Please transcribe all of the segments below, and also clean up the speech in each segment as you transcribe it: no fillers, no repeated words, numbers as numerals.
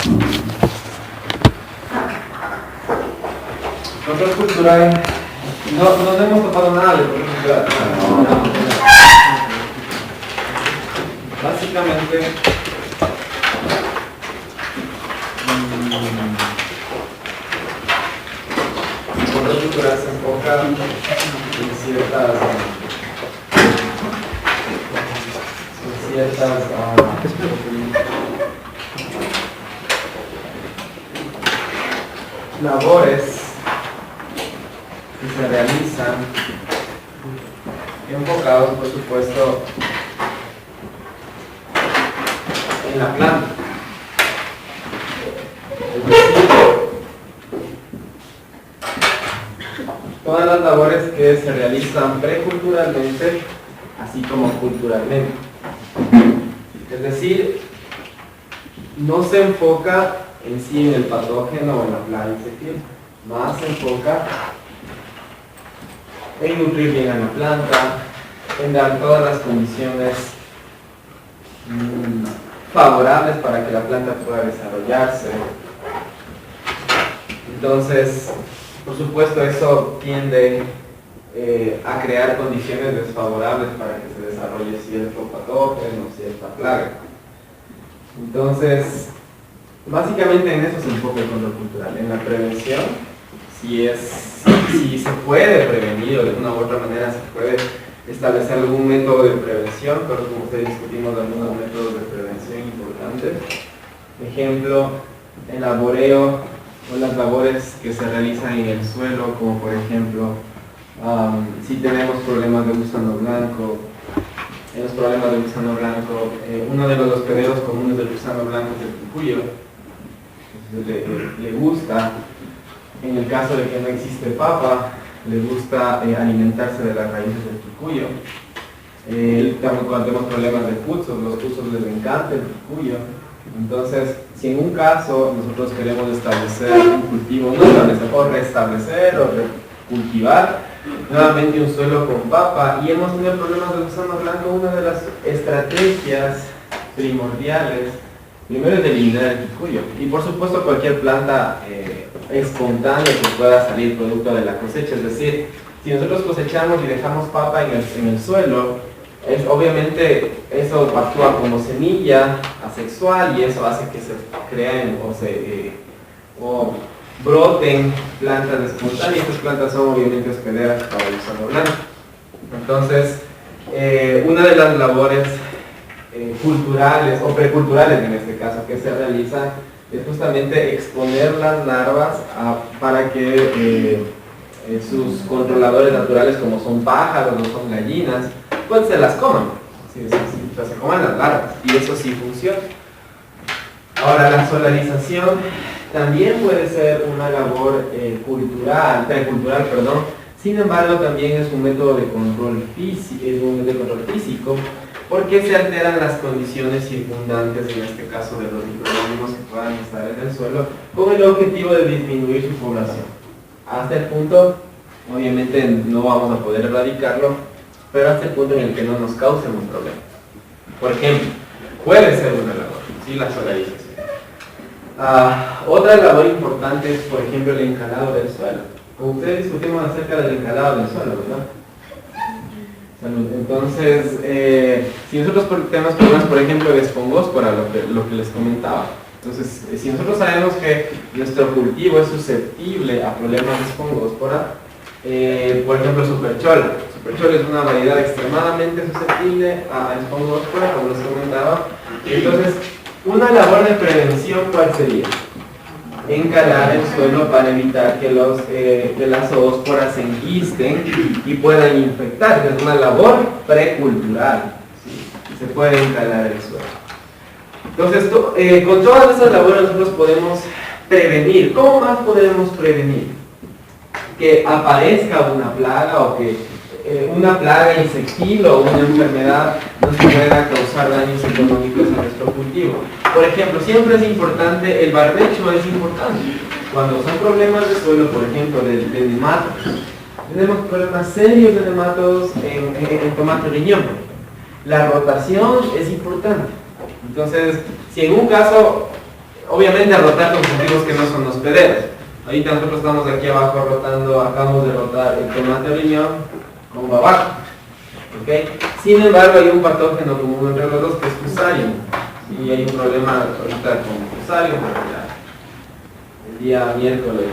Control cultural. No hemos topado nada de control cultural. Básicamente, el control cultural se enfoca en ciertas labores que se realizan enfocados, por supuesto, en la planta. Es decir, todas las labores que se realizan preculturalmente, así como culturalmente. Es decir, no se enfoca en sí en el patógeno o en la plaga insectil, más se enfoca en nutrir bien a la planta, en dar todas las condiciones favorables para que la planta pueda desarrollarse. Entonces, por supuesto, eso tiende a crear condiciones desfavorables para que se desarrolle cierto patógeno, cierta plaga. Entonces, básicamente en eso se enfoca el control cultural, en la prevención. Si se puede prevenir o de una u otra manera se puede establecer algún método de prevención, pero como ustedes discutimos algunos métodos de prevención importantes. Ejemplo, el arboreo o las labores que se realizan en el suelo, como por ejemplo, si tenemos problemas de gusano blanco, en los problemas de gusano blanco, uno de los hospederos comunes del gusano blanco es el cucuyo. Le gusta, en el caso de que no existe papa, le gusta alimentarse de las raíces del cucuyo. Cuando tenemos problemas de puzos, los puzos les encanta el cucuyo. Entonces, si en un caso nosotros queremos establecer un cultivo, no establecer, o restablecer o cultivar nuevamente un suelo con papa y hemos tenido problemas de gusano blanco, una de las estrategias primordiales primero es eliminar el cucuyo y por supuesto cualquier planta espontánea que pueda salir producto de la cosecha. Es decir, si nosotros cosechamos y dejamos papa en el suelo, obviamente eso actúa como semilla asexual y eso hace que se creen o broten plantas espontáneas. Estas plantas son obviamente hospederas para el gusano blanco. Entonces, una de las labores culturales o preculturales en este caso que se realizan es justamente exponer las larvas para que sus controladores naturales, como son pájaros o son gallinas, pues se las coman, se coman las larvas, y eso sí funciona. Ahora, la solarización también puede ser una labor precultural, sin embargo también es un método de control físico, porque se alteran las condiciones circundantes, en este caso de los microorganismos que puedan estar en el suelo, con el objetivo de disminuir su población. Hasta el punto, obviamente no vamos a poder erradicarlo, pero hasta el punto en el que no nos cause un problema. Por ejemplo, puede ser una labor, ¿sí? La solarización. Otra labor importante es, por ejemplo, el encalado del suelo. Como ustedes discutimos acerca del encalado del suelo, ¿verdad? Entonces, si nosotros tenemos problemas, por ejemplo, de espongóspora, lo que les comentaba, entonces, si nosotros sabemos que nuestro cultivo es susceptible a problemas de espongóspora, por ejemplo, superchola. Superchola es una variedad extremadamente susceptible a espongóspora, como les comentaba. Entonces, una labor de prevención, ¿cuál sería? Encalar el suelo para evitar que las zoósporas se enquisten y puedan infectar. Es una labor precultural, ¿sí? Se puede encalar el suelo. Entonces, con todas esas labores nosotros podemos prevenir. ¿Cómo más podemos prevenir? Que aparezca una plaga o que una plaga insectil o una enfermedad nos pueda causar daños económicos a nuestro cultivo. Por ejemplo, siempre es importante, el barbecho es importante. Cuando son problemas de suelo, por ejemplo, de nematodos, tenemos problemas serios de nematodos en tomate riñón. La rotación es importante. Entonces, si en un caso, obviamente rotar con cultivos que no son hospederos. Ahorita nosotros estamos aquí abajo rotando, acabamos de rotar el tomate riñón con babaco. ¿Okay? Sin embargo, hay un patógeno común entre los dos que es Fusarium. Y hay un problema ahorita con Fusarium, el día miércoles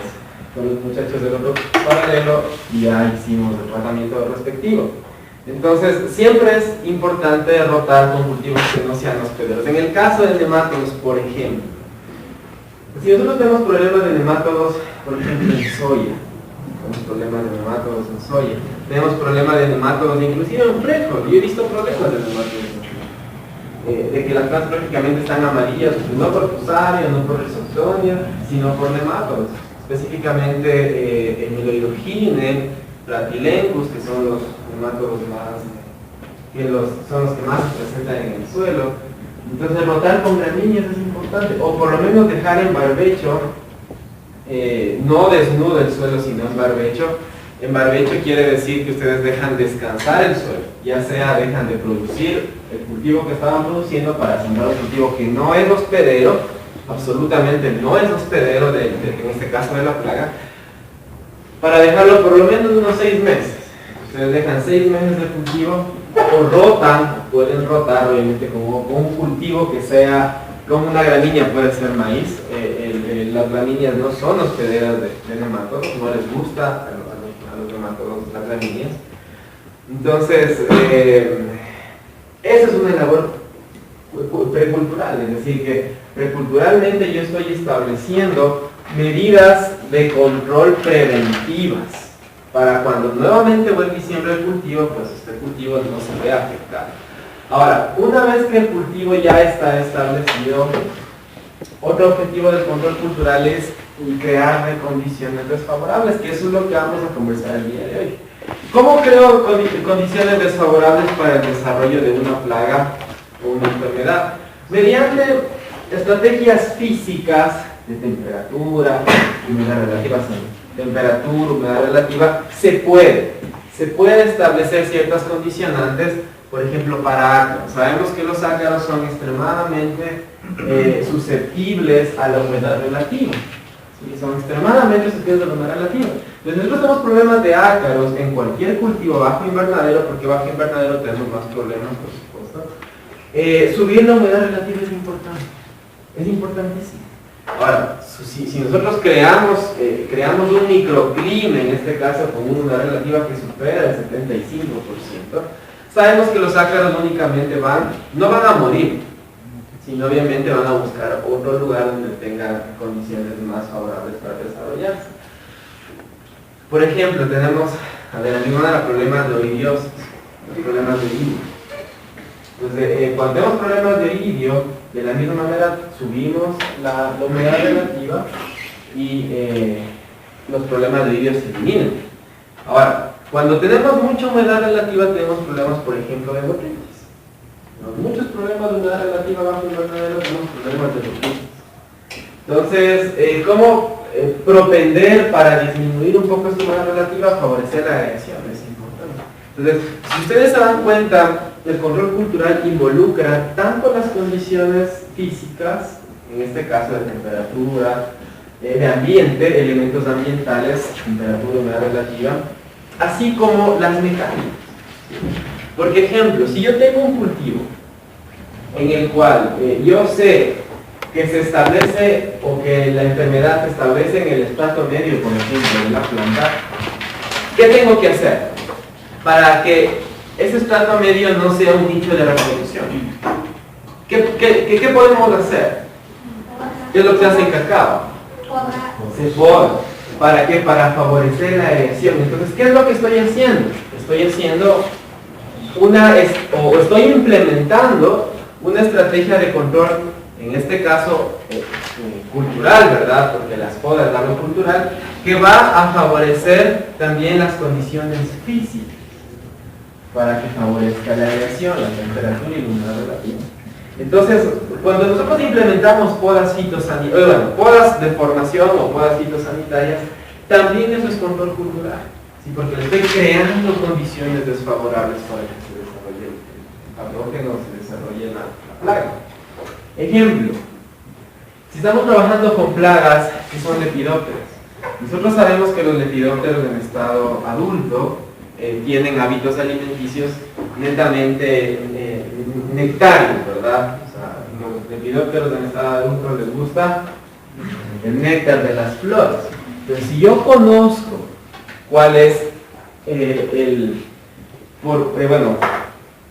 con los muchachos del otro paralelo ya hicimos el tratamiento respectivo. Entonces, siempre es importante rotar con cultivos que no sean hospederos. En el caso de nemátodos, por ejemplo, si nosotros tenemos problemas de nemátodos, por ejemplo en soya, tenemos problemas de nemátodos en soya, tenemos problemas de nemátodos inclusive en frijol. Yo he visto problemas de nemátodos de que las plantas prácticamente están amarillas, no por Fusarium, no por Rhizoctonia, sino por nemátodos, específicamente el Meloidogine, Platylencus, que son los nemátodos más, son los que más se presentan en el suelo. Entonces rotar con gramíneas es importante, o por lo menos dejar en barbecho, no desnudo el suelo, sino en barbecho. En barbecho quiere decir que ustedes dejan descansar el suelo, ya sea dejan de producir el cultivo que estaban produciendo para sembrar un cultivo que no es hospedero, absolutamente no es hospedero, en este caso de la plaga, para dejarlo por lo menos unos 6 meses. Ustedes dejan 6 meses de cultivo, o rotan, pueden rotar obviamente con un cultivo que sea, como una gramínea puede ser maíz. Las gramíneas no son hospederas de nemátodos, no les gusta a los nemátodos las gramíneas. Entonces, esa es una labor precultural, es decir, que preculturalmente yo estoy estableciendo medidas de control preventivas para cuando nuevamente vuelva y siembre el cultivo, pues este cultivo no se vea afectado. Ahora, una vez que el cultivo ya está establecido, otro objetivo del control cultural es crear condiciones desfavorables, que eso es lo que vamos a conversar el día de hoy. ¿Cómo creo condiciones desfavorables para el desarrollo de una plaga o una enfermedad? Mediante estrategias físicas de temperatura, humedad relativa, humedad relativa, se puede establecer ciertas condicionantes, por ejemplo para ácaros. Sabemos que los ácaros son extremadamente susceptibles a la humedad relativa. ¿Sí? Son extremadamente susceptibles a la humedad relativa. Entonces nosotros tenemos problemas de ácaros en cualquier cultivo bajo invernadero, porque bajo invernadero tenemos más problemas, por supuesto. Subir la humedad relativa es importante, es importantísimo. Ahora, si nosotros creamos un microclima, en este caso con una humedad relativa que supera el 75%, sabemos que los ácaros únicamente no van a morir, sino obviamente van a buscar otro lugar donde tengan condiciones más favorables para desarrollarse. Por ejemplo, tenemos, problemas de oidiosis, problemas de iridio. Entonces, cuando tenemos problemas de iridio, de la misma manera subimos la humedad relativa y los problemas de iridio se eliminan. Ahora, cuando tenemos mucha humedad relativa tenemos problemas, por ejemplo, de botritis. Muchos problemas de humedad relativa bajo invernadero, tenemos problemas de botritis. Entonces, ¿cómo propender para disminuir un poco esta humedad relativa? Favorecer la aireación, es importante. Entonces, si ustedes se dan cuenta, el control cultural involucra tanto las condiciones físicas, en este caso de temperatura, de ambiente, elementos ambientales, temperatura, humedad relativa, así como las mecánicas. Por ejemplo, si yo tengo un cultivo en el cual yo sé que se establece o que la enfermedad se establece en el estrato medio, por ejemplo, de la planta, ¿qué tengo que hacer para que ese estrato medio no sea un nicho de reproducción? ¿Qué podemos hacer? ¿Qué es lo que se hace en cacao? Se poda. ¿Para qué? Para favorecer la aireación. Entonces, ¿qué es lo que estoy haciendo? Estoy implementando una estrategia de control, en este caso cultural, ¿verdad? Porque las podas dan lo cultural, que va a favorecer también las condiciones físicas, para que favorezca la aireación, la temperatura y la humedad relativa. Entonces, cuando nosotros implementamos podas fitosanitarias, podas de formación o podas fitosanitarias, también eso es control cultural, ¿sí? Porque le estoy creando condiciones desfavorables para que se desarrolle el patógeno, se desarrolle la plaga. Ejemplo, Si estamos trabajando con plagas que son lepidópteros, nosotros sabemos que los lepidópteros en estado adulto tienen hábitos alimenticios netamente nectarios, ¿verdad? O sea, los lepidópteros en estado adulto les gusta el néctar de las flores. Pero si yo conozco cuál es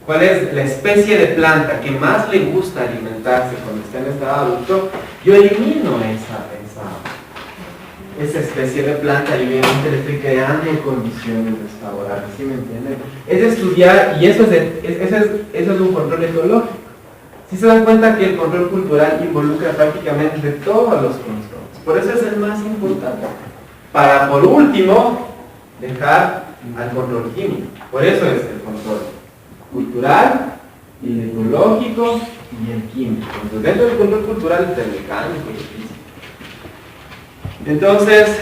cuál es la especie de planta que más le gusta alimentarse cuando está en estado adulto, yo elimino esa especie de planta y obviamente le estoy creando condiciones desfavorables, ¿sí me entienden? Es estudiar, y eso es un control ecológico. Si se dan cuenta que el control cultural involucra prácticamente todos los controles, por eso es el más importante. Para, por último, dejar al control químico. Por eso es el control cultural, el ecológico y el químico. Entonces, dentro del control cultural está el mecánico y el físico. Entonces,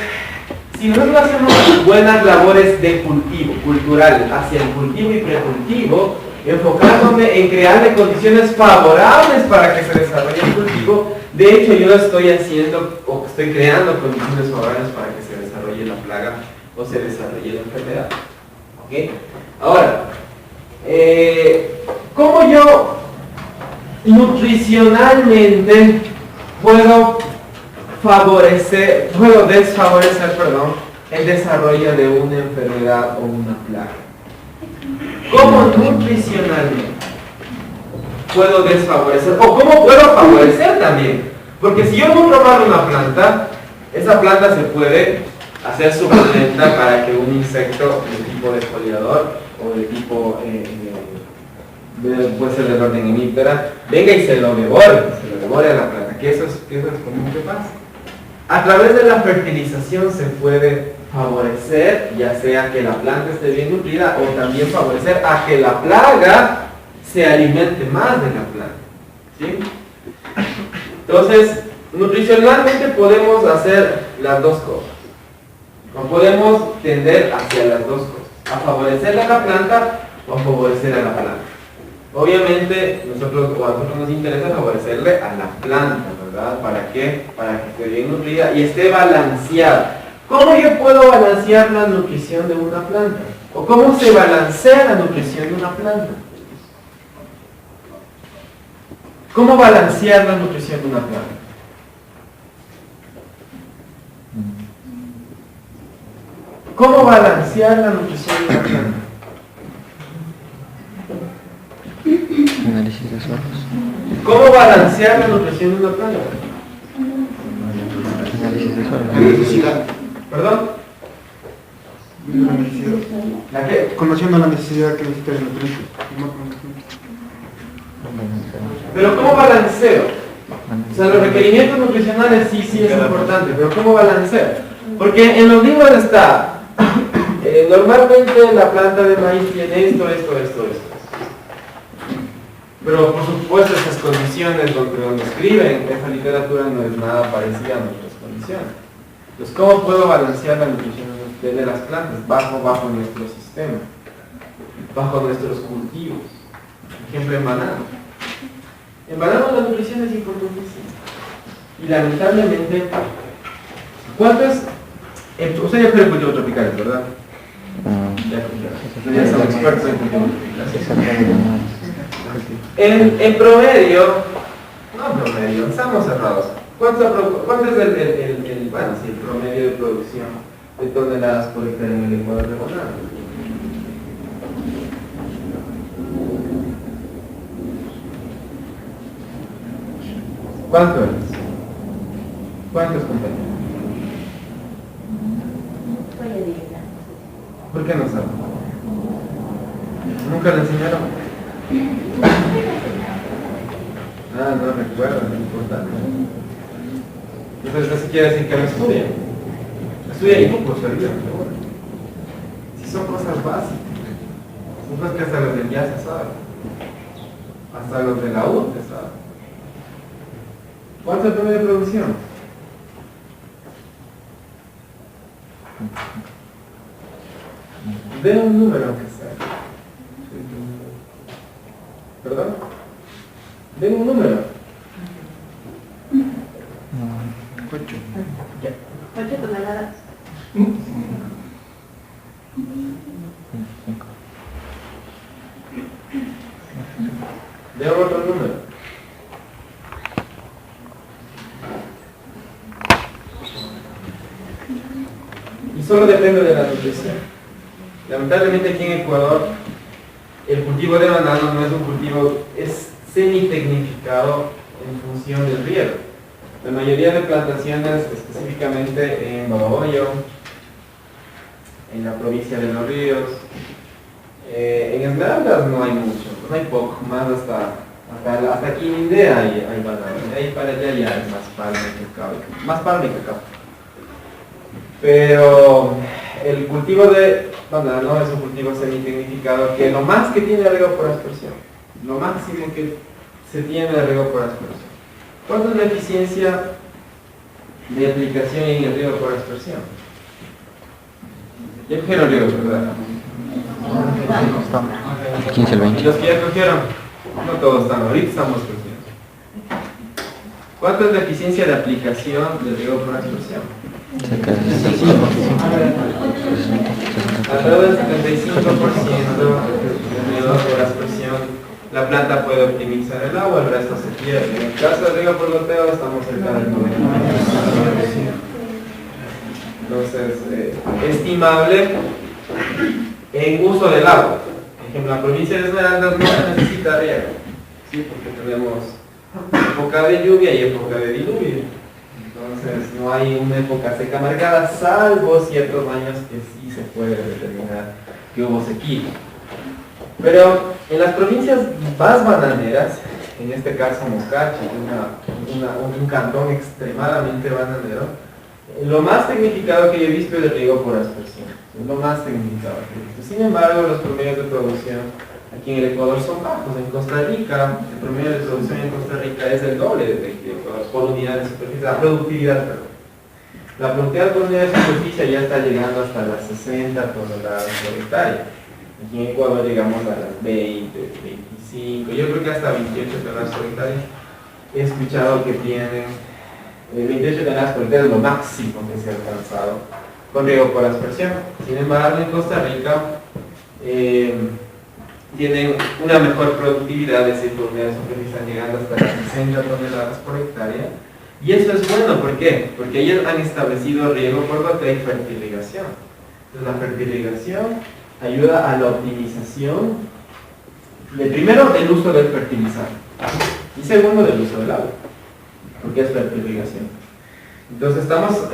si nosotros hacemos buenas labores de cultivo, cultural, hacia el cultivo y precultivo, enfocándome en crearle condiciones favorables para que se desarrolle el cultivo, de hecho yo estoy haciendo, o estoy creando condiciones favorables para que se desarrolle la plaga o se desarrolle la enfermedad. ¿Okay? Ahora, ¿cómo yo nutricionalmente puedo desfavorecer el desarrollo de una enfermedad o una plaga? ¿Cómo nutricionalmente puedo desfavorecer? ¿O cómo puedo favorecer también? Porque si yo nutro mal una planta, esa planta se puede hacer suculenta para que un insecto de tipo desfoliador o de tipo, puede ser del orden hemíptera, venga y se lo devore a la planta, que eso es común que pasa. A través de la fertilización se puede favorecer, ya sea que la planta esté bien nutrida o también favorecer a que la plaga se alimente más de la planta. ¿Sí? Entonces, nutricionalmente podemos hacer las dos cosas. O podemos tender hacia las dos cosas, a favorecer a la planta o a favorecer a la planta. Obviamente, a nosotros nos interesa favorecerle a la planta, ¿verdad? ¿Para qué? Para que esté bien nutrida y esté balanceada. ¿Cómo yo puedo balancear la nutrición de una planta? ¿O cómo se balancea la nutrición de una planta? ¿Cómo balancear la nutrición de una planta? ¿Cómo balancear la nutrición de una planta? Análisis de suelos. ¿Cómo balancear la nutrición de una planta? Análisis de suelos. La necesidad. ¿Perdón? La necesidad. ¿La qué? Conociendo la necesidad que necesita el nutriente. Pero ¿cómo balanceo? O sea, los requerimientos nutricionales sí es importante, pero ¿cómo balanceo? Porque en los libros está, normalmente la planta de maíz tiene esto. Pero por supuesto estas condiciones donde escriben, esta literatura no es nada parecida a nuestras condiciones. Entonces, ¿cómo puedo balancear la nutrición de las plantas? Bajo nuestro sistema, bajo nuestros cultivos. Por ejemplo, en banano. En banano la nutrición es importantísima. Y lamentablemente, ¿cuántos? Usted ya fue el cultivo tropical, ¿verdad? Ya son expertos en cultivo tropical. En promedio, no promedio, estamos cerrados. ¿Cuánto es el promedio de producción de toneladas por hectárea en el Ecuador de banano? ¿Cuánto es? ¿Cuántos, compañeros? ¿Por qué no saben? ¿Nunca le enseñaron? No recuerdo, no importa. Entonces eso quiere decir que no estudian. Estudian y poco servían, pero bueno. Si son cosas básicas. Son cosas que hasta los del ya se saben. Hasta los de la U se saben. ¿Cuánto es el promedio de producción? Den un número aunque sea. ¿Perdón? Den un número. 8. 8 toneladas. De otro número. Y solo depende de la nutrición. Lamentablemente aquí en Ecuador el cultivo de banano no es un cultivo, es semi-tecnificado en función del riego. La mayoría de plantaciones, específicamente en Babahoyo, en la provincia de Los Ríos, en Esmeraldas no hay mucho, no hay poco, más hasta aquí en Indea hay banano, de ahí para allá ya es más palma y cacao. Pero el cultivo de banano es un cultivo semi-tecnificado que lo más que tiene riego por aspersión, lo máximo que se tiene de riego por aspersión. ¿Cuánto es la eficiencia de aplicación en el riego por aspersión? Ya cogieron riego, ¿verdad? 15 al 20. ¿Y los que ya cogieron? No todos están, ahorita estamos cogiendo. ¿Cuánto es la eficiencia de aplicación del riego por aspersión? Cerca del 65%. Alrededor del 75% de riego por aspersión. La planta puede optimizar el agua, el resto se pierde. En el caso de riego por goteo estamos cerca del 90%. Entonces, estimable en uso del agua. Por ejemplo, la provincia de Esmeraldas no se necesita riego, ¿sí? Porque tenemos época de lluvia y época de diluvio. Entonces, no hay una época seca marcada, salvo ciertos años que sí se puede determinar que hubo sequía. Pero en las provincias más bananeras, en este caso Mocachi, un cantón extremadamente bananero, lo más tecnificado que yo he visto es el riego por aspersión. Es lo más tecnificado que he visto. Sin embargo, los promedios de producción aquí en el Ecuador son bajos. En Costa Rica, el promedio de producción en Costa Rica es el doble de Ecuador por unidad de superficie. La productividad, perdón. La productividad por unidad de superficie ya está llegando hasta las 60 toneladas por hectárea. Aquí en Ecuador llegamos a las 20, 25, yo creo que hasta 28 toneladas por hectárea. He escuchado que tienen 28 toneladas por hectárea, es lo máximo que se ha alcanzado con riego por aspersión. Sin embargo, en Costa Rica tienen una mejor productividad, es decir, por unidad de superficie están llegando hasta las 60 toneladas por hectárea. Y eso es bueno, ¿por qué? Porque ellos han establecido riego por goteo y fertirrigación. Entonces la fertirrigación ayuda a la optimización primero del uso del fertilizante y segundo del uso del agua, porque es fertirrigación. Entonces estamos,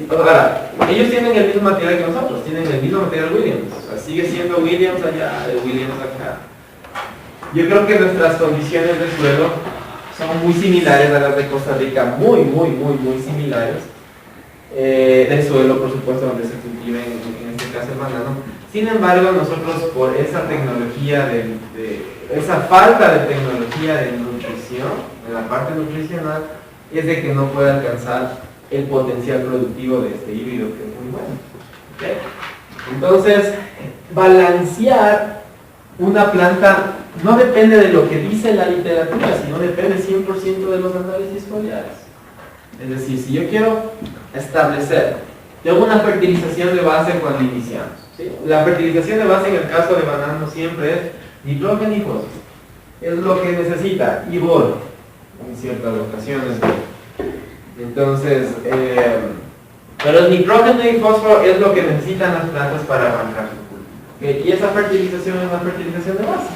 ahora, ellos tienen el mismo material que nosotros, tienen el mismo material Williams, o sea, sigue siendo Williams allá, Williams acá. Yo creo que nuestras condiciones de suelo son muy similares a las de Costa Rica, muy similares. Del suelo, por supuesto, donde se cultiva en este caso el banano. Sin embargo, nosotros por esa tecnología, esa falta de tecnología de nutrición, en la parte nutricional, es de que no puede alcanzar el potencial productivo de este híbrido, que es muy bueno. ¿Okay? Entonces, balancear una planta no depende de lo que dice la literatura, sino depende 100% de los análisis foliares. Es decir, si yo quiero establecer, tengo una fertilización de base cuando iniciamos, ¿sí? La fertilización de base en el caso de banano siempre es nitrógeno y fósforo. Es lo que necesita, y boro, en ciertas ocasiones. Entonces, pero el nitrógeno y fósforo es lo que necesitan las plantas para arrancar su cultivo. ¿Okay? Y esa fertilización es una fertilización de base.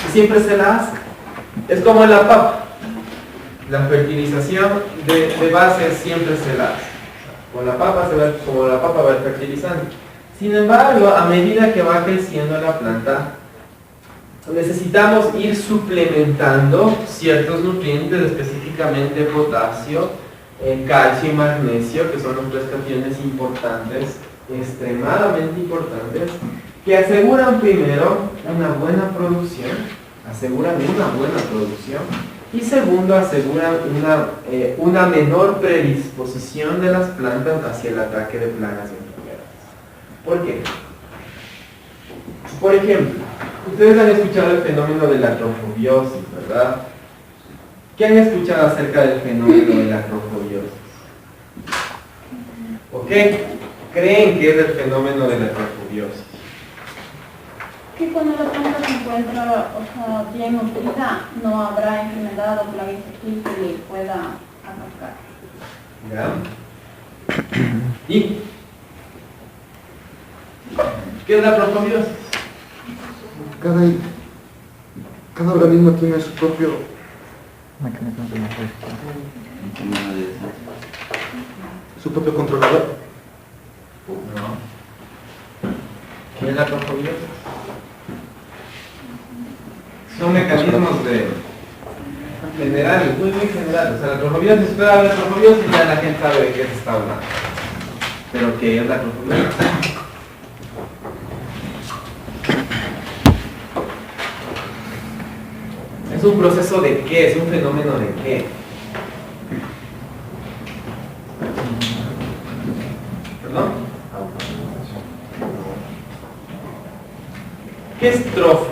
Y siempre se la hace. Es como en la papa. La fertilización de base siempre se la hace. Con la papa se va, como la papa va fertilizando. Sin embargo, a medida que va creciendo la planta, necesitamos ir suplementando ciertos nutrientes, específicamente potasio, calcio y magnesio, que son los tres cationes importantes, extremadamente importantes, que aseguran primero una buena producción, y segundo, aseguran una menor predisposición de las plantas hacia el ataque de plagas y enfermedades. ¿Por qué? Por ejemplo, ustedes han escuchado el fenómeno de la trofobiosis, ¿verdad? ¿Qué han escuchado acerca del fenómeno de la trofobiosis? ¿Qué creen que es el fenómeno de la eutrofobiosis? Que cuando la planta se encuentra, o sea, bien nutrida, no habrá enfermedad o plaga infectiva que le pueda atacar. ¿Ya? ¿Y qué es la eutrofobiosis? Cada organismo tiene su propio controlador. No. ¿Qué es la eutrofobiosis? Son mecanismos de generales, muy generales. O sea, la eutrofobiosis, puede haber eutrofobiosis y ya la gente sabe de qué se está hablando. Pero ¿qué es la eutrofobiosis? ¿Es un proceso de qué? ¿Es un fenómeno de qué? ¿Perdón? ¿Qué es trofo?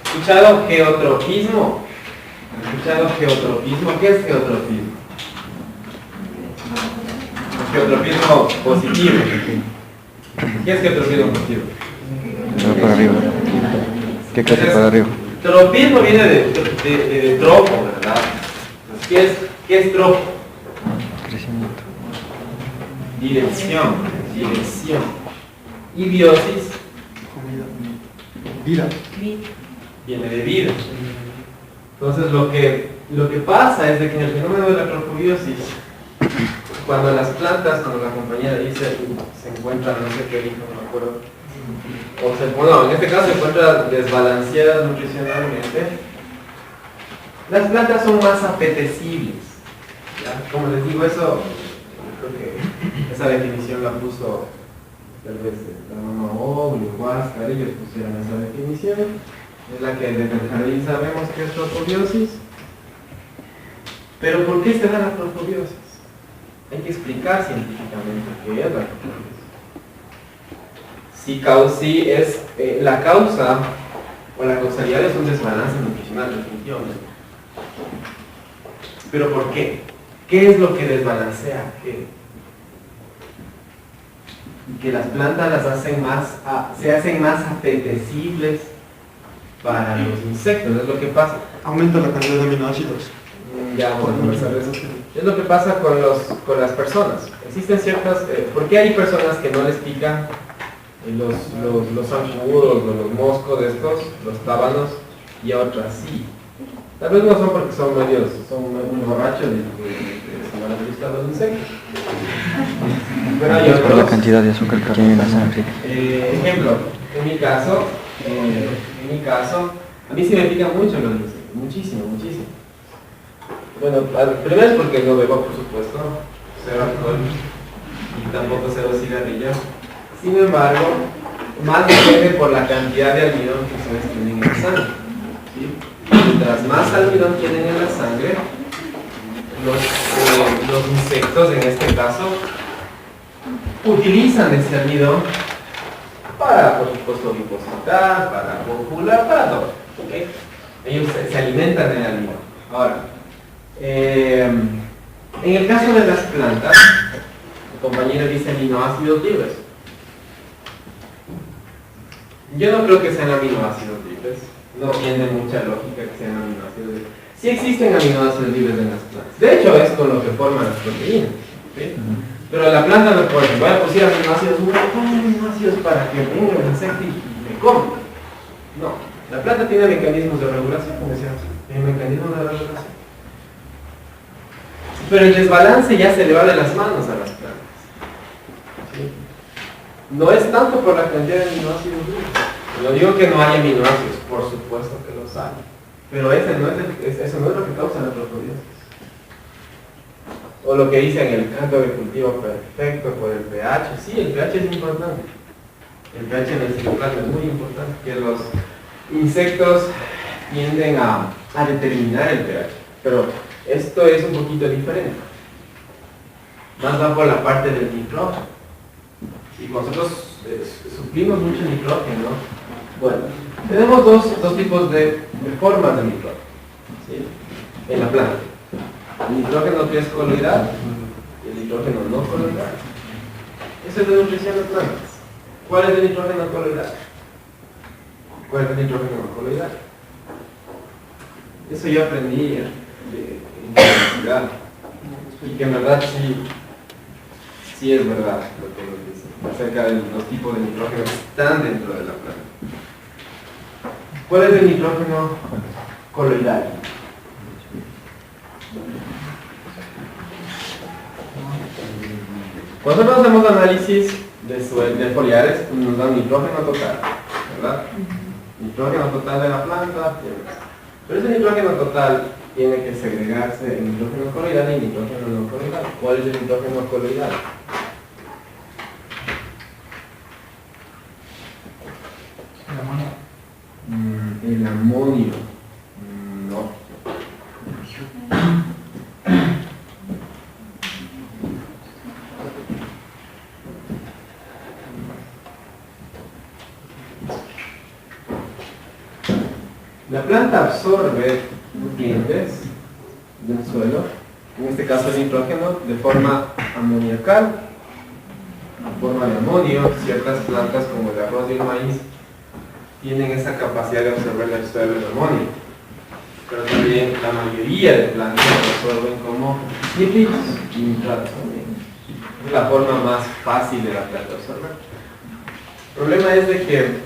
¿Escuchado geotropismo? ¿Escuchado geotropismo? ¿Qué es geotropismo? Geotropismo positivo. ¿Qué es geotropismo positivo? Se va para arriba. ¿Qué clase para arriba? Tropismo viene de tropo, ¿verdad? ¿Qué es tropo? Crecimiento. Dirección. Y biosis Vida. viene de vida. Entonces lo que pasa es de que en el fenómeno de la eutrofobiosis, cuando las plantas, cuando la compañera dice se encuentran, no sé qué dijo, no me acuerdo, bueno, en este caso se encuentran desbalanceadas nutricionalmente, las plantas son más apetecibles. ¿Ya? Como les digo, eso, creo que esa definición la puso tal vez la mamá Oblio, Huáscar, ellos pusieron esa definición, es la que desde el jardín sabemos que es eutrofobiosis. Pero ¿por qué se da la eutrofobiosis? Hay que explicar científicamente qué es la eutrofobiosis. Si es la causa o la causalidad es un desbalance nutricional, definitivamente. ¿Pero por qué? ¿Qué es lo que desbalancea? Que las plantas se hacen más apetecibles para los insectos, es lo que pasa. Aumenta la cantidad de aminoácidos. Ya vamos a conversar de eso. Es lo que pasa con las personas. Existen ciertas... ¿por qué hay personas que no les pican los zancudos o los moscos de estos, los tábanos, y a otras sí? Tal vez no son porque son muy borrachos y se van a gustar los insectos. Pero hay Es por la otros. cantidad de azúcar que tiene en la sangre. Ejemplo, en mi caso, a mí sí me pican mucho los insectos, muchísimo. Bueno, primero es porque no bebo, por supuesto, cero alcohol y tampoco cero cigarrillo. Sin embargo, más depende por la cantidad de almidón que ustedes tienen en la sangre. ¿Sí? Mientras más almidón tienen en la sangre, los insectos, en este caso, utilizan ese almidón para, por supuesto, ovipositar, para copular, para todo. ¿Okay? Ellos se alimentan del almidón. Ahora, en el caso de las plantas, el compañero dice aminoácidos libres. Yo no creo que sean aminoácidos libres. No tiene mucha lógica que sean aminoácidos libres. Sí existen aminoácidos libres en las plantas. De hecho, es con lo que forman las proteínas. ¿Sí? Pero la planta no puede. Voy a pusir aminoácidos, aminoácidos para que venga el insecto y me coma. No. La planta tiene mecanismos de regulación, como decíamos. Tiene mecanismos de regulación. Pero el desbalance ya se le va de las manos a las plantas. ¿Sí? No es tanto por la cantidad de aminoácidos libres. No digo que no haya aminoácidos, por supuesto que los hay. Pero eso no es lo que causa la eutrofobiosis. O lo que dicen el canto de cultivo perfecto por el pH. Sí, el pH es importante. El pH en el citoplasma es muy importante. Que los insectos tienden a determinar el pH. Pero esto es un poquito diferente. Más va por la parte del nitrógeno. Y nosotros suplimos mucho nitrógeno. Bueno, tenemos dos tipos de formas de nitrógeno, ¿sí? En la planta. El nitrógeno que es coloidal y el nitrógeno no coloidal. Eso es de nutrición de plantas. ¿Cuál es el nitrógeno coloidal? ¿Cuál es el nitrógeno no coloidal? Eso yo aprendí en la universidad. Y que en verdad sí es verdad lo que nos dicen acerca de los tipos de nitrógeno que están dentro de la planta. ¿Cuál es el nitrógeno coloidal? Cuando nosotros hacemos análisis de foliares, nos dan nitrógeno total, ¿verdad? Nitrógeno total de la planta, pero ese nitrógeno total tiene que segregarse en nitrógeno coloidal y nitrógeno no coloidal. ¿Cuál es el nitrógeno coloidal? El amonio. No. La planta absorbe nutrientes del suelo, en este caso el nitrógeno, de forma amoniacal, en forma de amonio. Ciertas plantas como el arroz y el maíz tienen esa capacidad de absorber del suelo el amonio, pero también la mayoría de plantas lo absorben como nitritos y nitratos también. Es la forma más fácil de la planta absorber. El problema es de que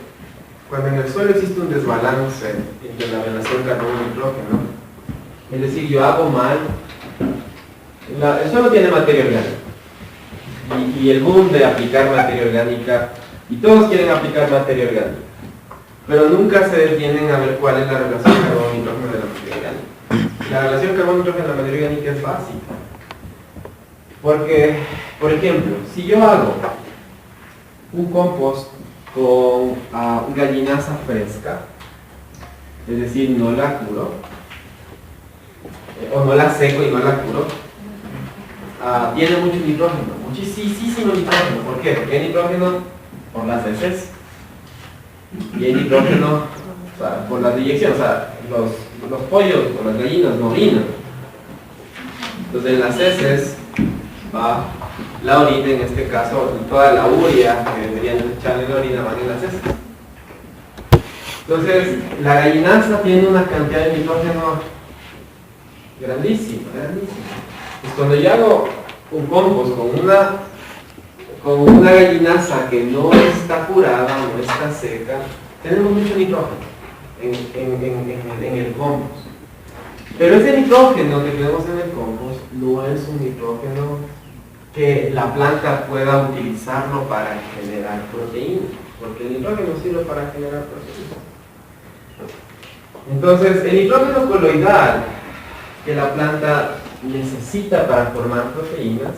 cuando en el suelo existe un desbalance entre la relación carbono-nitrógeno, es decir, yo hago mal, el suelo tiene materia orgánica, y el boom de aplicar materia orgánica, y todos quieren aplicar materia orgánica, pero nunca se detienen a ver cuál es la relación carbono-nitrógeno de la materia orgánica. La relación carbono-nitrógeno de la materia orgánica es básica, porque, por ejemplo, si yo hago un compost con gallinaza fresca, es decir, no la curo, o no la seco y no la curo, tiene mucho nitrógeno, muchísimo nitrógeno. ¿Por qué? Porque hay nitrógeno por las heces y hay nitrógeno por las deyecciones. O sea, los pollos o las gallinas no orinan. Entonces en las heces va la orina, en este caso toda la urea que deberían echarle la orina van en las heces. Entonces la gallinaza tiene una cantidad de nitrógeno grandísima. Pues cuando yo hago un compost con una gallinaza que no está curada, no está seca, tenemos mucho nitrógeno en el compost. Pero ese nitrógeno que tenemos en el compost no es un nitrógeno que la planta pueda utilizarlo para generar proteínas, porque el nitrógeno sirve para generar proteínas. Entonces, el nitrógeno coloidal que la planta necesita para formar proteínas,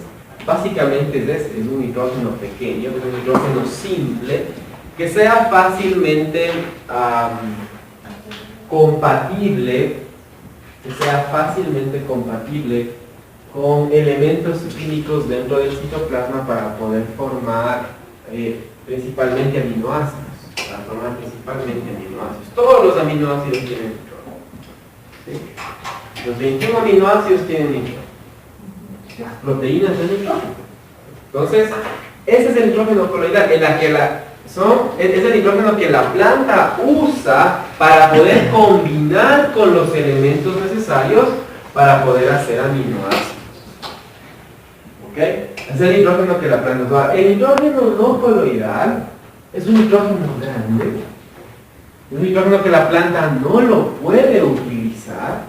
básicamente es un nitrógeno pequeño, es un nitrógeno simple, que sea fácilmente compatible con elementos químicos dentro del citoplasma para poder formar principalmente aminoácidos. Todos los aminoácidos tienen nitrógeno, ¿sí? Los 21 aminoácidos tienen nitrógeno. Las proteínas tienen nitrógeno. Entonces, ese es el nitrógeno coloidal, es el nitrógeno que la planta usa para poder combinar con los elementos necesarios para poder hacer aminoácidos. ¿Ok? Es el nitrógeno que la planta usa. El nitrógeno no coloidal es un nitrógeno grande, es un nitrógeno que la planta no lo puede utilizar,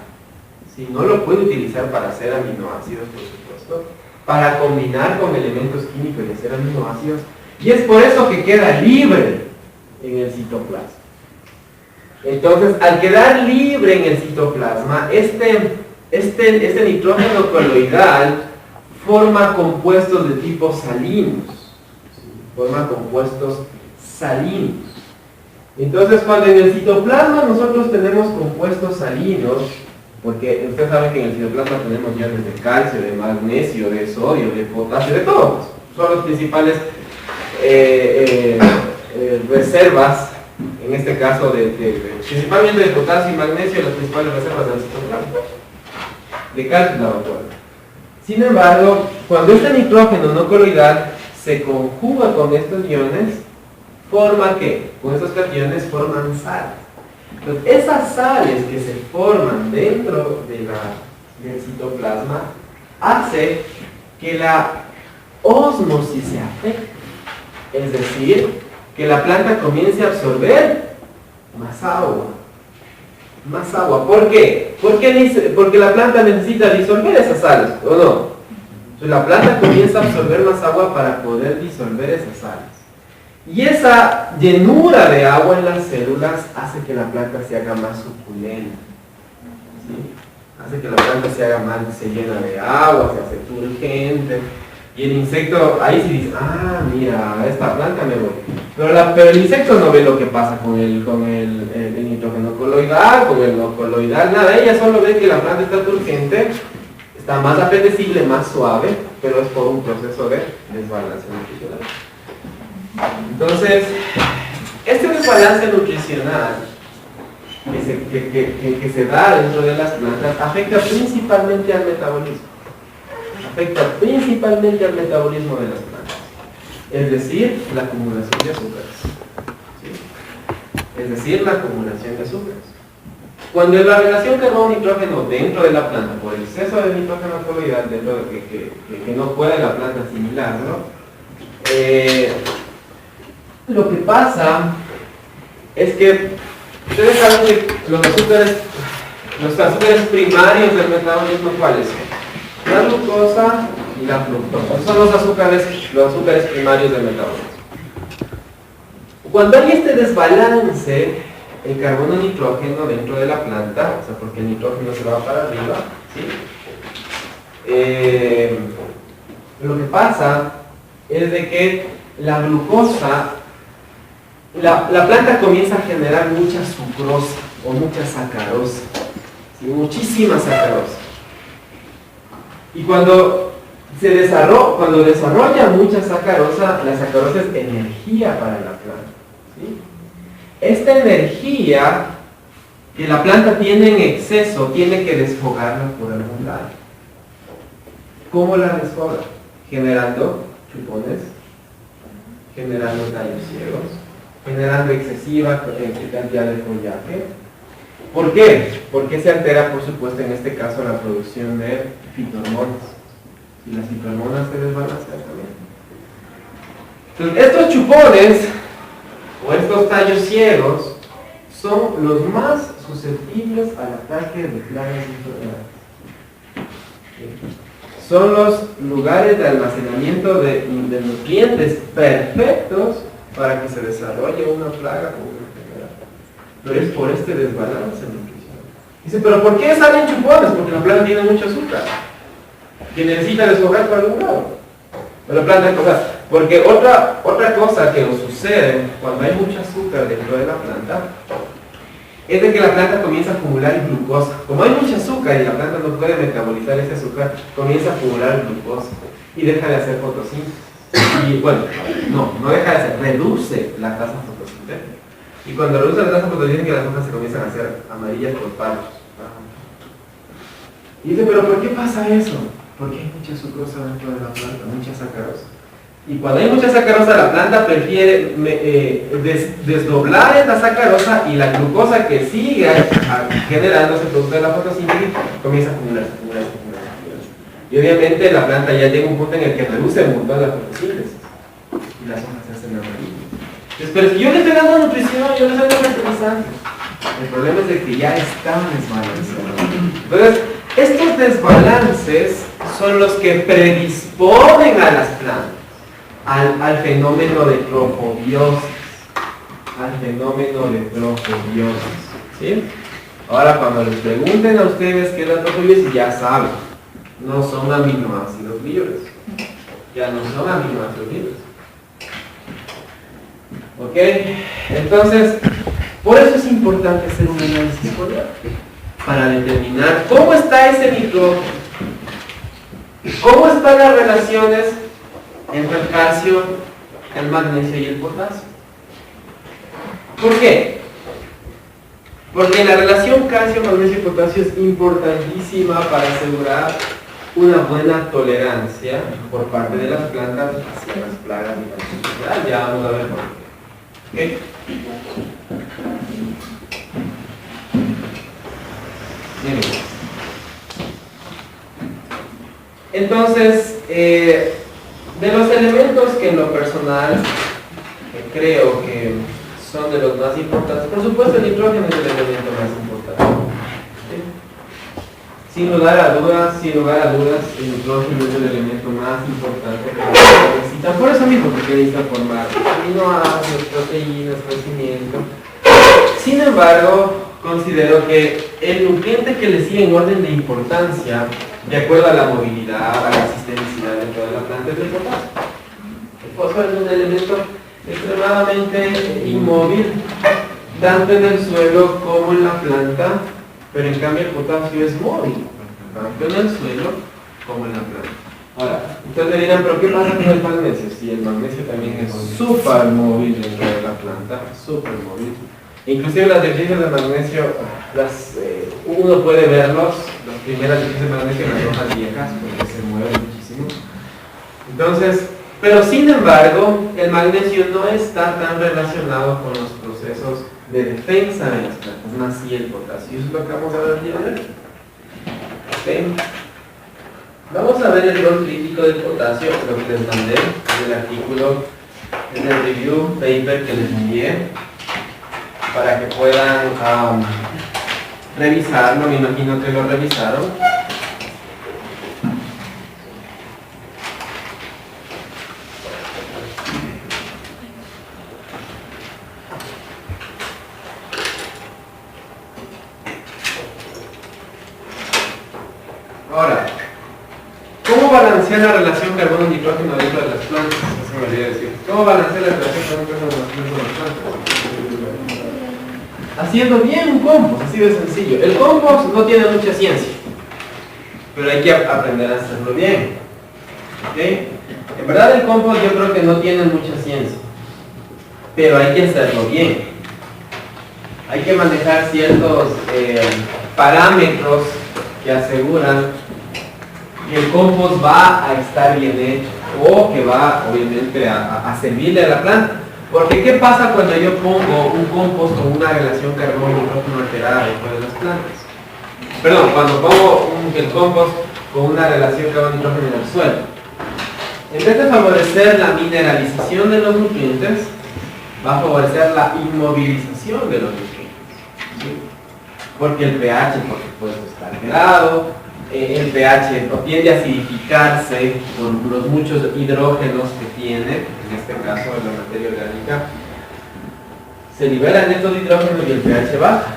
¿sí? No lo puede utilizar para hacer aminoácidos, por supuesto, para combinar con elementos químicos y hacer aminoácidos, y es por eso que queda libre en el citoplasma. Entonces, al quedar libre en el citoplasma, este nitrógeno coloidal forma compuestos de tipo salinos. Entonces, cuando en el citoplasma nosotros tenemos compuestos salinos, porque ustedes saben que en el citoplasma tenemos iones de calcio, de magnesio, de sodio, de potasio, de todos. Son los principales reservas en este caso principalmente de potasio y magnesio, las principales reservas del citoplasma. De calcio es la vacuola. Sin embargo, cuando este nitrógeno no coloidal se conjuga con estos iones, forma ¿qué? Con estos cationes forman sales. Entonces, esas sales que se forman dentro del citoplasma hace que la ósmosis se afecte. Es decir, que la planta comience a absorber más agua. Más agua. ¿Por qué? Porque la planta necesita disolver esas sales, ¿o no? Entonces la planta comienza a absorber más agua para poder disolver esas sales. Y esa llenura de agua en las células hace que la planta se haga más suculenta. ¿Sí? Hace que la planta se llena de agua, se hace turgente. Y el insecto, ahí sí dice, ah, mira, esta planta me voy. Pero el insecto no ve lo que pasa con el nitrógeno coloidal, con el no coloidal, nada. Ella solo ve que la planta está turgente, está más apetecible, más suave, pero es por un proceso de desbalance nutricional. Entonces, este desbalance nutricional que se da dentro de las plantas afecta principalmente al metabolismo. Afecta principalmente al metabolismo de las plantas, es decir, la acumulación de azúcares. ¿Sí? Es decir, la acumulación de azúcares. Cuando la relación carbono-nitrógeno dentro de la planta, por exceso de nitrógeno coloidal, dentro de que no puede la planta asimilarlo, lo que pasa es que ustedes saben que los azúcares primarios del metabolismo, ¿cuáles son? La glucosa y la fructosa. Son los azúcares primarios del metabolismo. Cuando hay este desbalance, el carbono-nitrógeno dentro de la planta, o sea, porque el nitrógeno se va para arriba, ¿sí? Lo que pasa es de que la glucosa, la planta comienza a generar mucha sucrosa o mucha sacarosa, ¿sí? Muchísima sacarosa. Y cuando desarrolla mucha sacarosa, la sacarosa es energía para la planta. ¿Sí? Esta energía que la planta tiene en exceso, tiene que desfogarla por algún lado. ¿Cómo la desfoga? Generando chupones, generando tallos ciegos, generando excesiva cantidad de follaje. ¿Por qué? Porque se altera, por supuesto, en este caso, la producción de fitohormonas. Y las fitohormonas se desbalancean también. Entonces, estos chupones o estos tallos ciegos son los más susceptibles al ataque de plagas y enfermedades. Son los lugares de almacenamiento de nutrientes perfectos para que se desarrolle una plaga o una enfermedad. Pero es por este desbalance nutricional. Dice, ¿pero por qué salen chupones? Porque la planta tiene mucho azúcar que necesita desfogar por algún lado. Pero la planta, o sea, porque otra cosa que nos sucede cuando hay mucho azúcar dentro de la planta es de que la planta comienza a acumular glucosa. Como hay mucho azúcar y la planta no puede metabolizar ese azúcar, comienza a acumular glucosa y deja de hacer fotosíntesis. Y bueno, no deja de hacer, reduce la tasa fotosintética. Y cuando reduce la tasa fotosintética, las hojas se comienzan a hacer amarillas por partos. Y dice, ¿pero por qué pasa eso? Porque hay mucha sucrosa dentro de la planta, mucha sacarosa. Y cuando hay mucha sacarosa, la planta prefiere desdoblar esta sacarosa y la glucosa que sigue generándose producto de la fotosíntesis comienza a acumularse. Y obviamente la planta ya llega a un punto en el que reduce un montón la fotosíntesis y las hojas se hacen amarillas. Entonces, pero si yo le estoy dando nutrición, yo le estoy dando fertilizantes. El problema es de que ya está desbalanceado. Entonces, estos desbalances son los que predisponen a las plantas al fenómeno de trofobiosis. ¿Sí? Ahora, cuando les pregunten a ustedes qué es la trofobiosis, ya saben. No son aminoácidos libres. Ya no son aminoácidos libres. ¿Ok? Entonces, por eso es importante hacer un análisis foliar, para determinar cómo está ese nitrógeno, cómo están las relaciones entre el calcio, el magnesio y el potasio. ¿Por qué? Porque la relación calcio, magnesio y potasio es importantísima para asegurar una buena tolerancia por parte de las plantas hacia las plagas y la enfermedad. Ya vamos a ver por qué. ¿Ok? Bien. Entonces, de los elementos que en lo personal creo que son de los más importantes, por supuesto el nitrógeno es el elemento más importante. ¿Sí? Sin lugar a dudas, el nitrógeno es el elemento más importante que necesitan. Por eso mismo, porque necesitan formar aminoácidos, proteínas, crecimiento. Sin embargo, considero que el nutriente que le sigue en orden de importancia, de acuerdo a la movilidad, a la sistemicidad dentro de la planta, es el potasio. El fósforo es un elemento extremadamente inmóvil, tanto en el suelo como en la planta, pero en cambio el potasio es móvil, tanto en el suelo como en la planta. Ahora, ustedes me dirán, ¿pero qué pasa con el magnesio? Sí, el magnesio también es súper móvil dentro de la planta, súper móvil. Inclusive las deficiencias de magnesio, uno puede verlos, las primeras deficiencias de magnesio en las hojas viejas, porque se mueven muchísimo. Entonces, pero sin embargo, el magnesio no está tan relacionado con los procesos de defensa de las plantas, más sí el potasio. Eso es lo que vamos a ver el día de hoy. ¿Okay? Vamos a ver el rol crítico del potasio, lo que les mandé en el artículo, en el review paper que les envié, para que puedan revisarlo. Me imagino que lo revisaron. Ahora, ¿cómo balancear la relación carbono-nitrógeno dentro de las plantas? Eso me olvidé decir. ¿Cómo balancear la relación carbono-nitrógeno dentro de las plantas? Haciendo bien un compost, así de sencillo. El compost no tiene mucha ciencia, pero hay que aprender a hacerlo bien. ¿Okay? En verdad el compost yo creo que no tiene mucha ciencia, pero hay que hacerlo bien. Hay que manejar ciertos parámetros que aseguran que el compost va a estar bien hecho o que va obviamente a servirle a la planta. Porque ¿qué pasa cuando yo pongo un compost con una relación carbono-nitrógeno alterada dentro de las plantas? Perdón, cuando pongo el compost con una relación carbono-nitrógeno en el suelo. En vez de favorecer la mineralización de los nutrientes, va a favorecer la inmovilización de los nutrientes. ¿Sí? Porque el pH, por supuesto, está alterado. El pH tiende a acidificarse por los muchos hidrógenos que tiene, en este caso en la materia orgánica. Se liberan estos hidrógenos y el pH baja.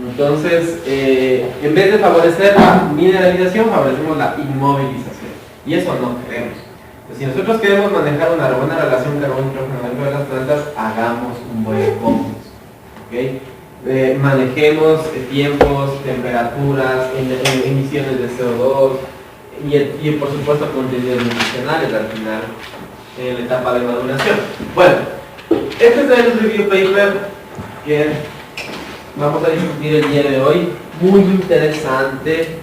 Entonces, en vez de favorecer la mineralización, favorecemos la inmovilización. Y eso no queremos. Entonces, si nosotros queremos manejar una buena relación carbono-nitrógeno dentro de las plantas, hagamos un buen compost. ¿Okay? Manejemos tiempos, temperaturas, emisiones de CO2 y por supuesto contenidos nutricionales al final en la etapa de maduración. Bueno, este es el review paper que vamos a discutir el día de hoy. Muy interesante,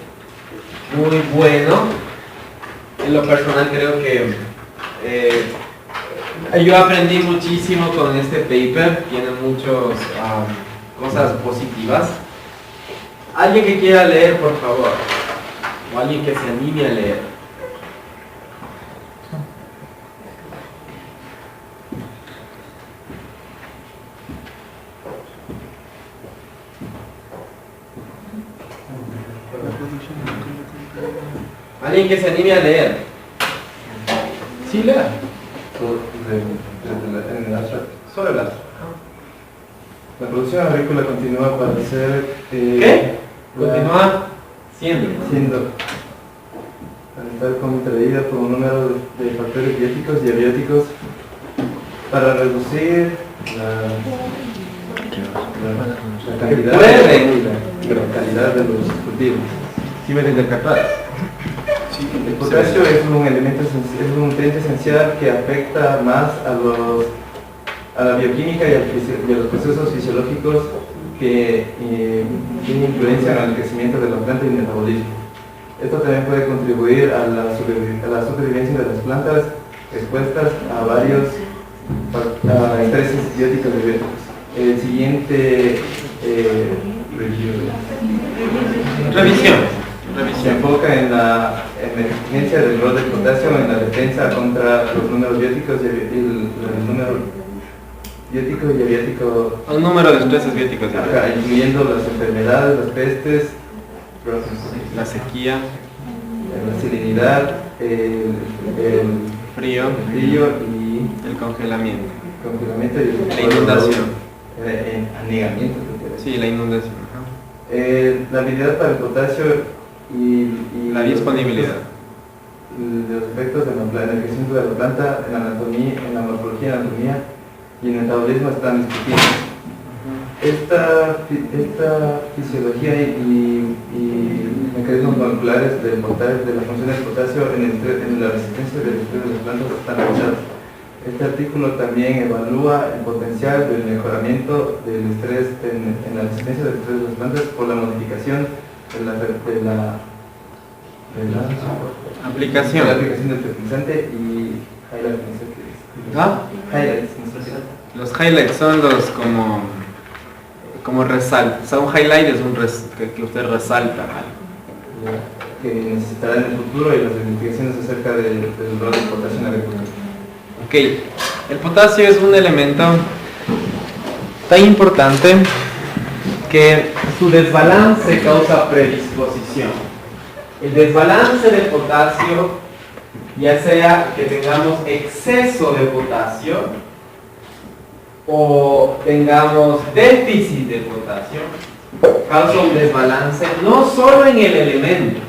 muy bueno. En lo personal creo que yo aprendí muchísimo con este paper. Tiene muchos cosas positivas. Alguien que quiera leer, por favor, o alguien que se anime a leer. Alguien que se anime a leer. Sí, lea. Sobre el astro. La producción agrícola continúa para ser... ¿Qué? Continúa siendo. Al estar contraída por un número de factores bióticos y abióticos para reducir la calidad de los cultivos. ¿Sí me entiendes capaz? El potasio es un elemento, es un nutriente esencial que afecta más a los a la bioquímica y a los procesos fisiológicos que tienen influencia en el crecimiento de la planta y el metabolismo. Esto también puede contribuir a la supervivencia de las plantas expuestas a varios estreses bióticos y bióticos. El siguiente Revisión. se enfoca en la eficiencia del rol del potasio en la defensa contra los números bióticos y el número biótico y abiótico, Un número de estreses bióticos. incluyendo las enfermedades, las pestes, La sequía, la salinidad, el frío, frío y el congelamiento. congelamiento y La inundación. anegamiento. creo que era. Sí, la inundación. La habilidad para el potasio y La disponibilidad. los efectos en el crecimiento de la planta, en la anatomía, en la morfología, anatomía y en el metabolismo están discutidos. Esta fisiología y mecanismos moleculares de la función del potasio en la resistencia del estrés de las plantas están revisados. Este artículo también evalúa el potencial del mejoramiento del estrés en la resistencia del estrés de las plantas por la modificación de la Aplicación. del fertilizante y highlights. ¿Ah? Highlights. Los highlights son los como resalta. O sea, un highlight es que usted resalta algo. Que necesitará en el futuro y las investigaciones acerca del rol del potasio en la agricultura. Ok, el potasio es un elemento tan importante que su desbalance causa predisposición. El desbalance del potasio, ya sea que tengamos exceso de potasio o tengamos déficit de potasio, causa un desbalance no solo en el elemento.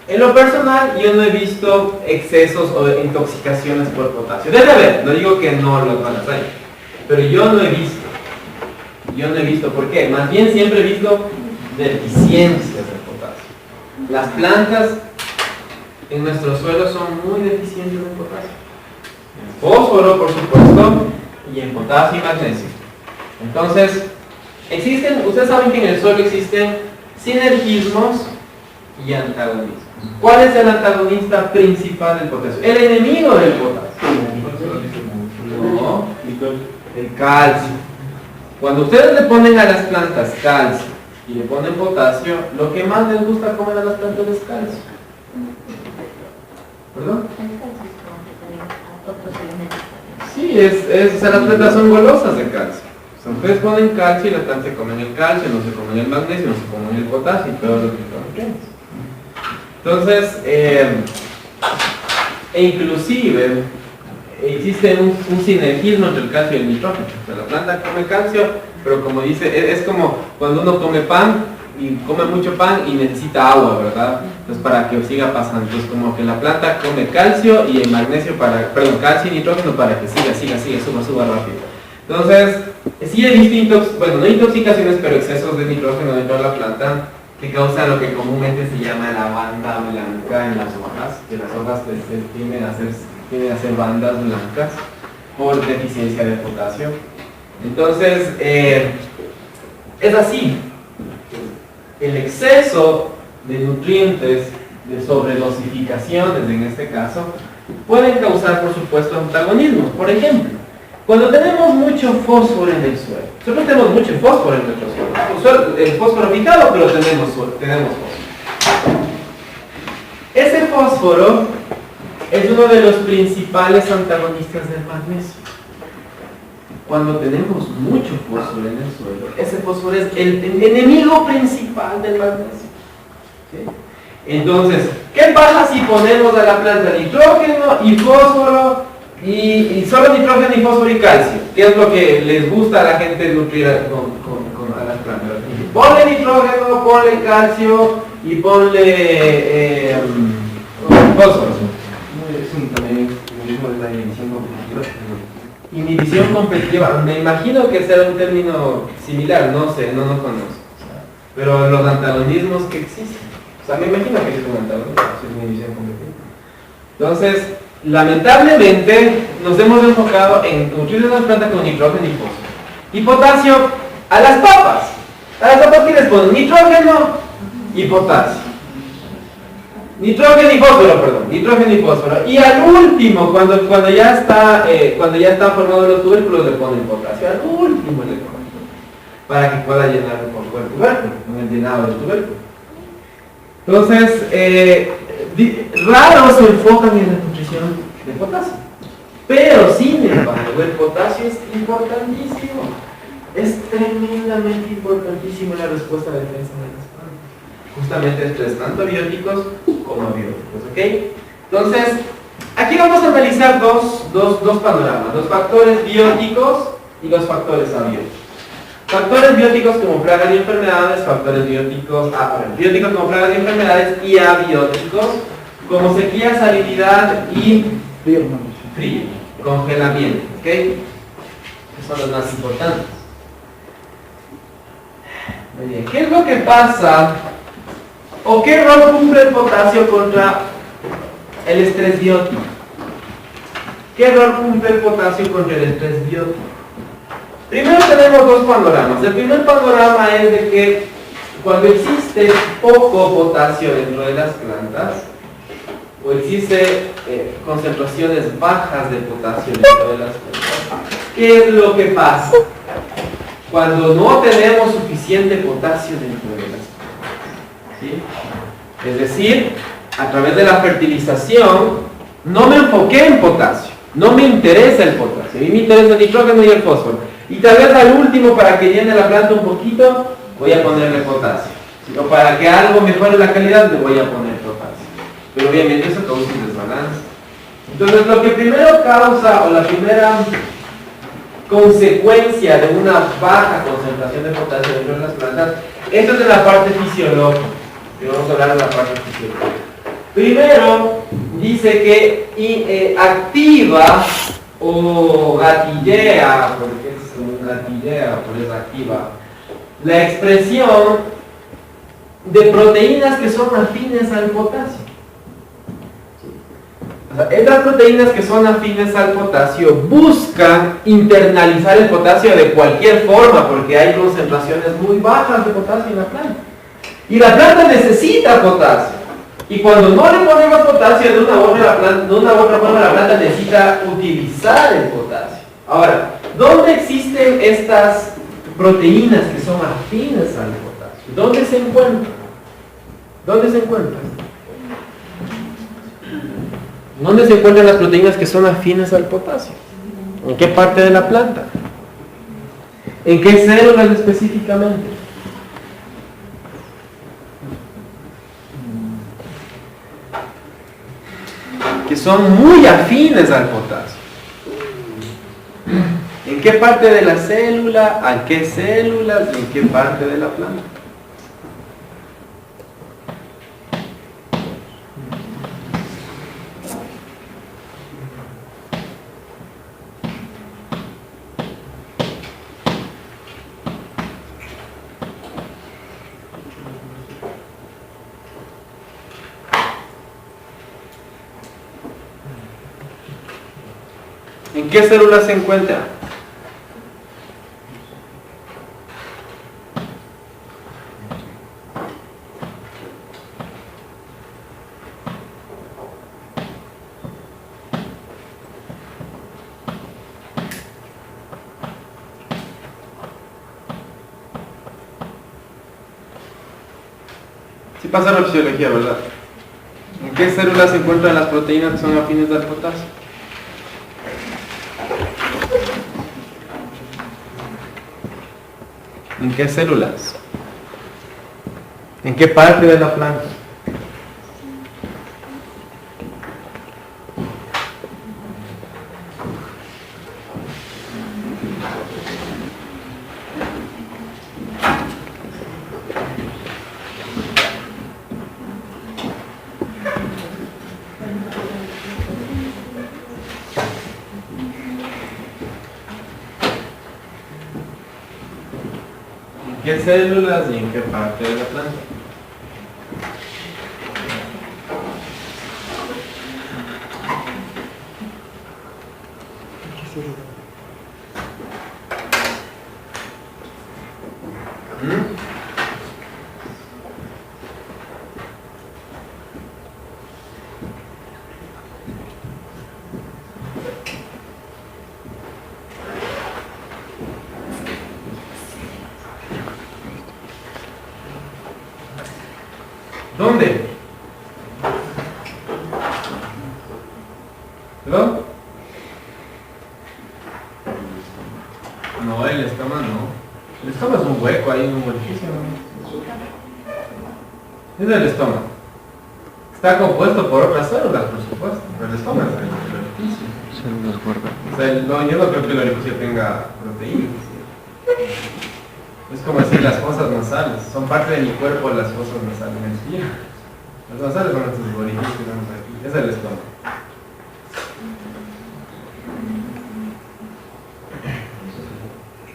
En lo personal, yo no he visto excesos o intoxicaciones por potasio. Debe haber, no digo que no los van a hacer, pero yo no he visto. ¿Por qué? Más bien siempre he visto deficiencias de potasio. Las plantas en nuestro suelo son muy deficientes de potasio. En fósforo, por supuesto, y en potasio y magnesio. Entonces, ustedes saben que en el suelo existen sinergismos y antagonismos. ¿Cuál es el antagonista principal del potasio? El enemigo del potasio. No, el calcio. Cuando ustedes le ponen a las plantas calcio y le ponen potasio, lo que más les gusta comer a las plantas es calcio. ¿Perdón? Sí, o sea, las plantas son golosas de calcio. O sea, ustedes ponen calcio y las plantas se comen el calcio, no se comen el magnesio, no se comen el potasio, pero los micronutrientes. Entonces, inclusive existe un sinergismo entre el calcio y el nitrógeno. O sea, la planta come calcio, pero como dice, es como cuando uno come pan y come mucho pan y necesita agua, ¿verdad? Entonces para que siga pasando. Entonces como que la planta come calcio y el magnesio calcio y nitrógeno para que suba rápido. Entonces, sí he visto no intoxicaciones, pero excesos de nitrógeno dentro de la planta que causan lo que comúnmente se llama la banda blanca en las hojas, que las hojas tienden a ser bandas blancas por deficiencia de potasio. Entonces, es así. El exceso de nutrientes, de sobredosificaciones en este caso, pueden causar, por supuesto, antagonismos. Por ejemplo, cuando tenemos mucho fósforo en el suelo, nosotros tenemos mucho fósforo en nuestro suelo, el fósforo picado, pero tenemos fósforo. Ese fósforo es uno de los principales antagonistas del magnesio. Cuando tenemos mucho fósforo en el suelo, ese fósforo es el enemigo principal del magnesio. ¿Sí? Entonces, ¿qué pasa si ponemos a la planta nitrógeno y fósforo y solo nitrógeno y fósforo y calcio? ¿Qué es lo que les gusta a la gente nutrir a las plantas? Ponle nitrógeno, ponle calcio y ponle fósforo. Es también lo mismo de la inhibición competitiva. Inhibición competitiva, me imagino que será un término similar, no sé, no conozco. Pero los antagonismos que existen, o sea, me imagino que es un antagonismo, es una inhibición competitiva. Entonces, lamentablemente nos hemos enfocado en nutrir las plantas con nitrógeno y fósforo. Y potasio a las papas. A las papas que les ponen nitrógeno y potasio. Nitrógeno y fósforo, perdón. Nitrógeno y fósforo. Y al último, cuando ya están formados los tubérculos, le ponen potasio. Al último le ponen. Para que pueda llenar por el tubérculo, con el llenado del tubérculo. Entonces, raro se enfocan en la nutrición de potasio. Pero sin embargo, el potasio es importantísimo. Es tremendamente importantísimo en la respuesta a la defensa de las plantas. Justamente esto es tanto bióticos como abióticos, ¿ok? Entonces, aquí vamos a analizar dos panoramas, los factores bióticos y los factores abióticos. Factores bióticos como plagas y enfermedades, factores bióticos, bióticos como plagas y enfermedades y abióticos como sequía, salinidad y frío, congelamiento, ¿ok? Que son los más importantes. Muy bien, ¿qué es lo que pasa o qué rol cumple el potasio contra el estrés biótico? ¿Qué rol cumple el potasio contra el estrés biótico? Primero tenemos dos panoramas. El primer panorama es de que cuando existe poco potasio dentro de las plantas, o existe concentraciones bajas de potasio dentro de las plantas, ¿qué es lo que pasa? Cuando no tenemos suficiente potasio dentro de las plantas, ¿sí? Es decir, a través de la fertilización, no me enfoqué en potasio, no me interesa el potasio, a mí me interesa el nitrógeno y el fósforo. Y tal vez al último, para que llene la planta un poquito, voy a ponerle potasio. O para que algo mejore la calidad, le voy a poner potasio. Pero obviamente eso causa un desbalance. Entonces lo que primero causa, o la primera consecuencia de una baja concentración de potasio dentro de las plantas, esto es de la parte fisiológica. Y vamos a hablar de la parte fisiológica. Primero, dice que activa o gatillea, porque es un gatillea, por eso activa, la expresión de proteínas que son afines al potasio. O sea, estas proteínas que son afines al potasio buscan internalizar el potasio de cualquier forma, porque hay concentraciones muy bajas de potasio en la planta. Y la planta necesita potasio. Y cuando no le ponemos potasio, de una u otra forma la planta necesita utilizar el potasio. Ahora, ¿dónde existen estas proteínas que son afines al potasio? ¿Dónde se encuentran? ¿Dónde se encuentran? ¿Dónde se encuentran las proteínas que son afines al potasio? ¿En qué parte de la planta? ¿En qué células específicamente? Que son muy afines al potasio. ¿En qué parte de la célula? ¿A qué células? ¿En qué parte de la planta? ¿En qué célula se encuentra? Sí pasa la fisiología, ¿verdad? ¿En qué células se encuentran las proteínas que son afines al potasio? ¿En qué células? ¿En qué parte de la planta? ¿En qué células y en qué parte de la planta? ¿Dónde? ¿Perdón? No, el estómago no. El estómago es un hueco ahí, un orificio. Es el estómago. Está compuesto por otras células, por supuesto, pero el estómago es el orificio. Células guarda. O sea, yo no creo que el orificio tenga proteínas. Es como decir las fosas nasales. Son parte de mi cuerpo las fosas nasales. Las nasales son nuestros orificios, vamos aquí. Es el estómago.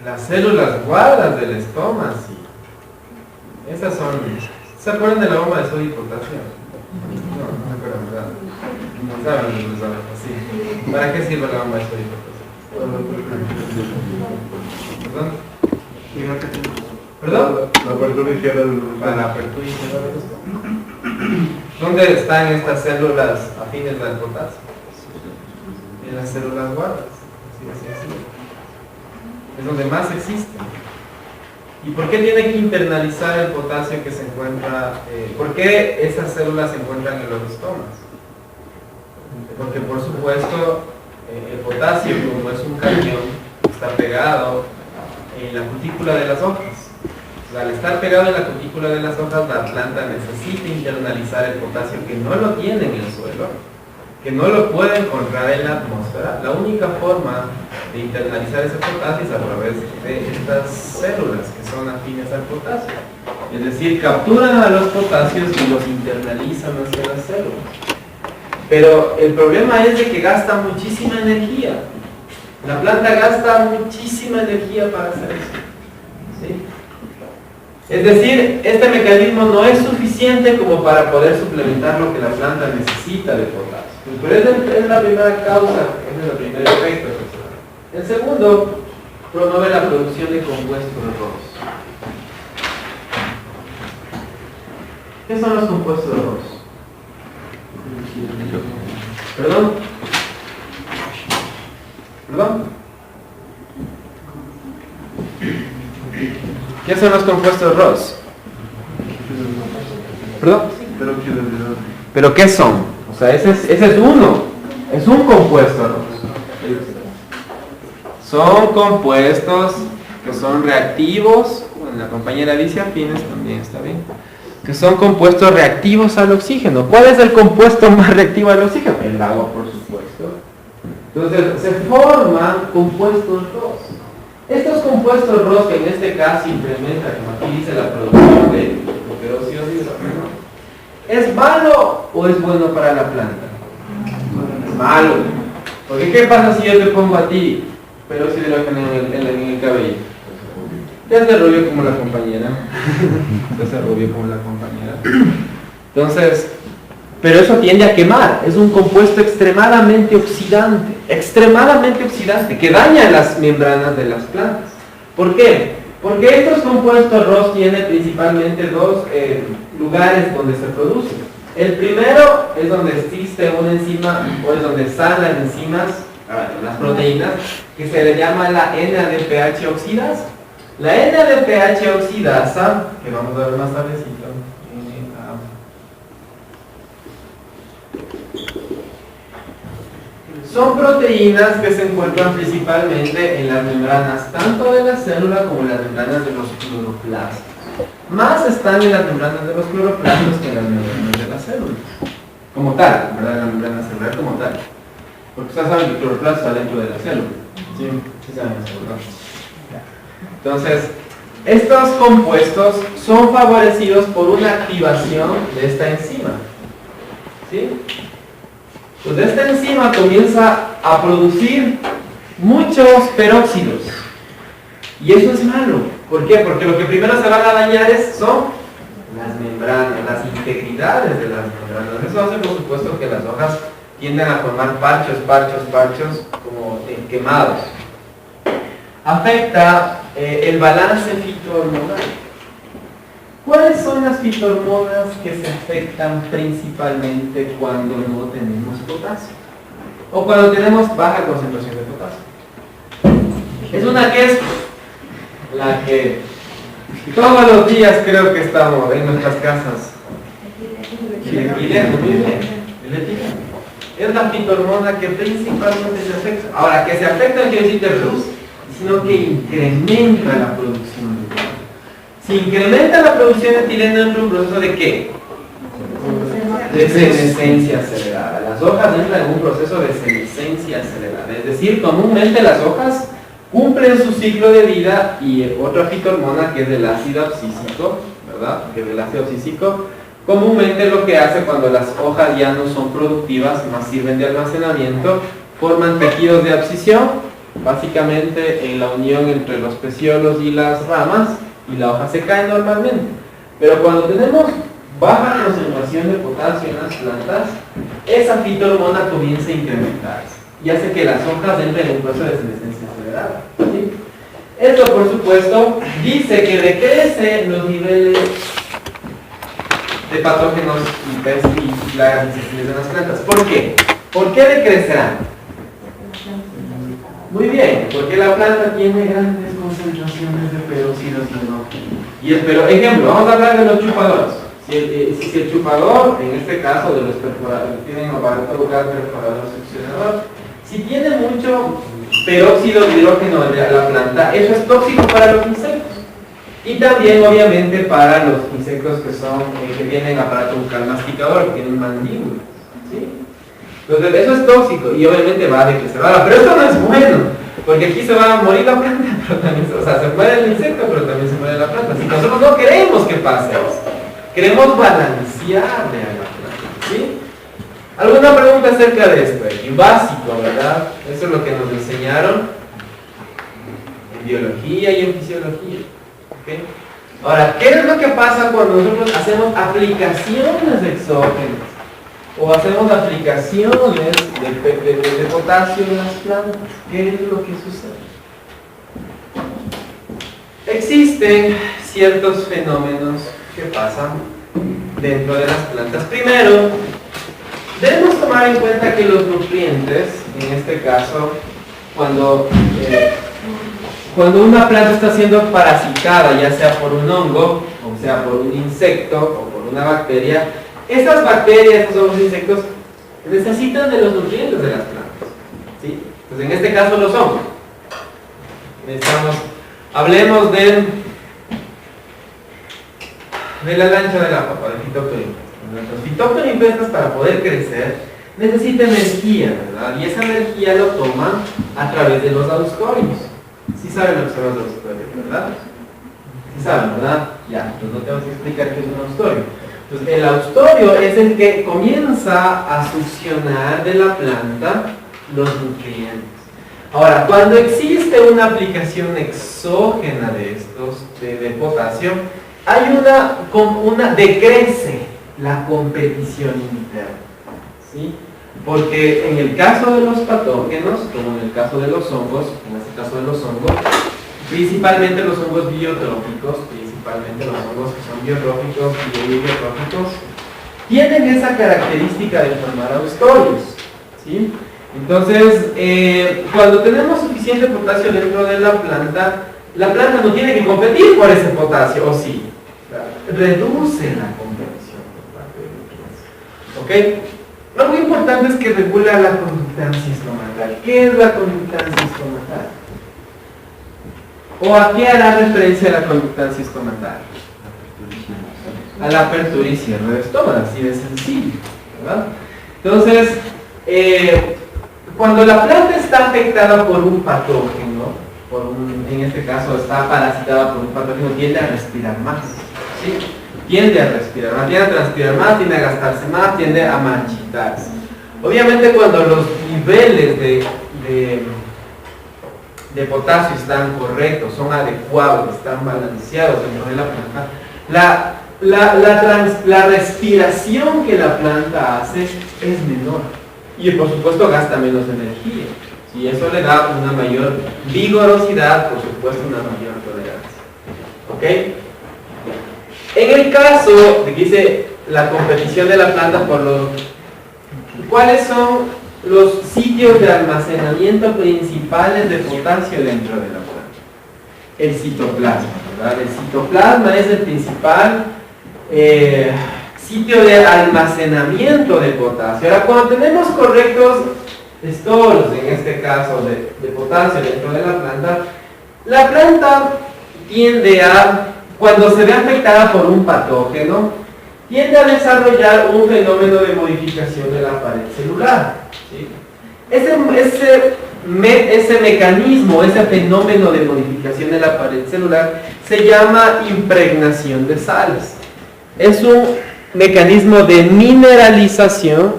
Las células guardas del estómago, sí. Esas son... ¿Se acuerdan de la bomba de sodio y potasio? No, no se acuerdan, ¿verdad? No saben, no saben, sí. ¿Para qué sirve la bomba de sodio y potasio? ¿Perdón? ¿Perdón? La apertura izquierda del... Para la apertura izquierda del estómago. ¿Dónde están estas células afines al potasio? En las células guardas. Así. Es donde más existe. ¿Y por qué tiene que internalizar el potasio que se encuentra? ¿Por qué esas células se encuentran en los estomas? Porque por supuesto el potasio, como es un cañón, está pegado en la cutícula de las hojas. O sea, al estar pegado en la cutícula de las hojas, la planta necesita internalizar el potasio que no lo tiene en el suelo, que no lo puede encontrar en la atmósfera. La única forma de internalizar ese potasio es a través de estas células que son afines al potasio. Es decir, capturan a los potasios y los internalizan hacia las células. Pero el problema es de que gasta muchísima energía. La planta gasta muchísima energía para hacer eso. ¿Sí? Es decir, este mecanismo no es suficiente como para poder suplementar lo que la planta necesita de potasio. Pero es la primera causa, es el primer efecto. El segundo, promueve la producción de compuestos ROS. ¿Qué son los compuestos ROS? ¿Perdón? ¿Perdón? ¿Qué son los compuestos ROS? ¿Perdón? ¿Pero qué son? O sea, ese es uno. Es un compuesto ROS. Son compuestos que son reactivos. Bueno, la compañera dice afines, también está bien. Que son compuestos reactivos al oxígeno. ¿Cuál es el compuesto más reactivo al oxígeno? El agua, por supuesto. Entonces, se forman compuestos ROS. Estos compuestos ROS, que en este caso implementan, como aquí dice, la producción de peróxido de hidrógeno, ¿es malo o es bueno para la planta? Es malo. Porque ¿qué pasa si yo te pongo a ti peróxido de hidrógeno en el cabello? Te hace rubio como la compañera. Te hace rubio como la compañera. Entonces, pero eso tiende a quemar. Es un compuesto extremadamente oxidante, que daña las membranas de las plantas. ¿Por qué? Porque estos compuestos ROS tienen principalmente dos lugares donde se producen. El primero es donde existe una enzima, o es donde están las enzimas, las proteínas, que se le llama la NADPH oxidasa. La NADPH oxidasa, que vamos a ver más tardecito, son proteínas que se encuentran principalmente en las membranas tanto de la célula como en las membranas de los cloroplastos. Más están en las membranas de los cloroplastos que en las membranas de la célula. Como tal, ¿verdad? La membrana celular como tal. Porque ustedes saben que el cloroplasto está dentro de la célula. Sí, sí saben eso, ¿verdad? Entonces, estos compuestos son favorecidos por una activación de esta enzima. ¿Sí? Entonces esta enzima comienza a producir muchos peróxidos. Y eso es malo. ¿Por qué? Porque lo que primero se van a dañar son las membranas, las integridades de las membranas. Eso hace, por supuesto, que las hojas tienden a formar parchos como quemados. Afecta el balance fitohormonal. ¿Cuáles son las fitohormonas que se afectan principalmente cuando no tenemos potasio? O cuando tenemos baja concentración de potasio. Es una que es la que todos los días creo que estamos en nuestras casas etileno, muy bien. El etileno. Es la fitohormona que principalmente se afecta. Ahora, que se afecta no quiere decir que reduce, sino que incrementa la producción de etileno. Si incrementa la producción de etileno dentro de un proceso de qué? De senescencia acelerada. Las hojas entran en un proceso de senescencia acelerada. Es decir, comúnmente las hojas cumplen su ciclo de vida y otra fitohormona que es del ácido abscísico, ¿verdad? Que es del ácido abscísico, comúnmente lo que hace cuando las hojas ya no son productivas, más sirven de almacenamiento, forman tejidos de abscisión, básicamente en la unión entre los pecíolos y las ramas, y la hoja se cae normalmente. Pero cuando tenemos baja concentración de potasio en las plantas, esa fitohormona comienza a incrementarse y hace que las hojas entren en un proceso de senescencia acelerada. ¿Sí? Esto, por supuesto, dice que decrecen los niveles de patógenos y plagas insecticidas en las plantas. ¿Por qué? ¿Por qué decrecerán? Muy bien, porque la planta tiene grandes concentraciones de peróxidos y el ejemplo, vamos a hablar de los chupadores. Si el chupador, en este caso de los perforadores, tienen aparato local perforador seccionador, si tiene mucho peróxido de hidrógeno de la planta, eso es tóxico para los insectos. Y también, obviamente, para los insectos que tienen aparato bucal masticador, que tienen mandíbula. ¿Sí? Entonces, eso es tóxico y obviamente va a decrecer. Ahora, pero esto no es bueno, porque aquí se va a morir la planta, pero también, se muere el insecto, pero también se muere la planta. Así que nosotros no queremos que pase eso. Queremos balancearle a la planta. ¿Sí? ¿Alguna pregunta acerca de esto? Básico, ¿verdad? Eso es lo que nos enseñaron en biología y en fisiología. ¿Okay? Ahora, ¿qué es lo que pasa cuando nosotros hacemos aplicaciones de exógenos? O hacemos aplicaciones de potasio en las plantas. ¿Qué es lo que sucede? Existen ciertos fenómenos que pasan dentro de las plantas. Primero, debemos tomar en cuenta que los nutrientes, en este caso, cuando una planta está siendo parasitada, ya sea por un hongo, o sea por un insecto, o por una bacteria, estas bacterias, estos hongos, insectos, necesitan de los nutrientes de las plantas. ¿Sí? Entonces, en este caso, los hongos. Hablemos de la lancha de la papa, del fitoplancton. Los fitoplancton, para poder crecer, necesitan energía, ¿verdad? Y esa energía lo toman a través de los austorios. ¿Sí saben lo que son los austorios, verdad? ¿Sí saben, verdad? Ya, entonces no tengo que explicar qué es un austorio. Entonces, el austorio es el que comienza a succionar de la planta los nutrientes. Ahora, cuando existe una aplicación exógena de estos, de potasio, hay decrece la competición interna. ¿Sí? Porque en el caso de los patógenos, como en el caso de los hongos, en este caso de los hongos, principalmente los hongos biotróficos, principalmente los hongos que son biotróficos y biotróficos, tienen esa característica de formar austorios. ¿Sí? Entonces, cuando tenemos suficiente potasio dentro de la planta no tiene que competir por ese potasio, ¿o sí? Reduce la competición por parte de nutrientes. ¿Ok? Algo importante es que regula la conductancia estomacal. ¿Qué es la conductancia estomacal? ¿O a qué hará referencia la conductancia estomacal? A la apertura y cierre del estómago, así de sencillo, ¿verdad? Entonces, cuando la planta está afectada por un patógeno, en este caso está parasitada por un patógeno, tiende a respirar más. ¿Sí? Tiende a respirar más, tiende a transpirar más, tiende a gastarse más, tiende a marchitarse. Obviamente cuando los niveles de potasio están correctos, son adecuados, están balanceados dentro de la planta, la respiración que la planta hace es menor. Y por supuesto gasta menos energía. Y eso le da una mayor vigorosidad, por supuesto una mayor tolerancia. ¿Ok? En el caso de que dice la competición de la planta ¿cuáles son los sitios de almacenamiento principales de potasio dentro de la planta? El citoplasma, ¿verdad? El citoplasma es el principal sitio de almacenamiento de potasio. Ahora, cuando tenemos correctos stores, en este caso de potasio dentro de la planta tiende a, cuando se ve afectada por un patógeno, tiende a desarrollar un fenómeno de modificación de la pared celular, ¿sí? Ese mecanismo, ese fenómeno de modificación de la pared celular se llama impregnación de sales. Es un mecanismo de mineralización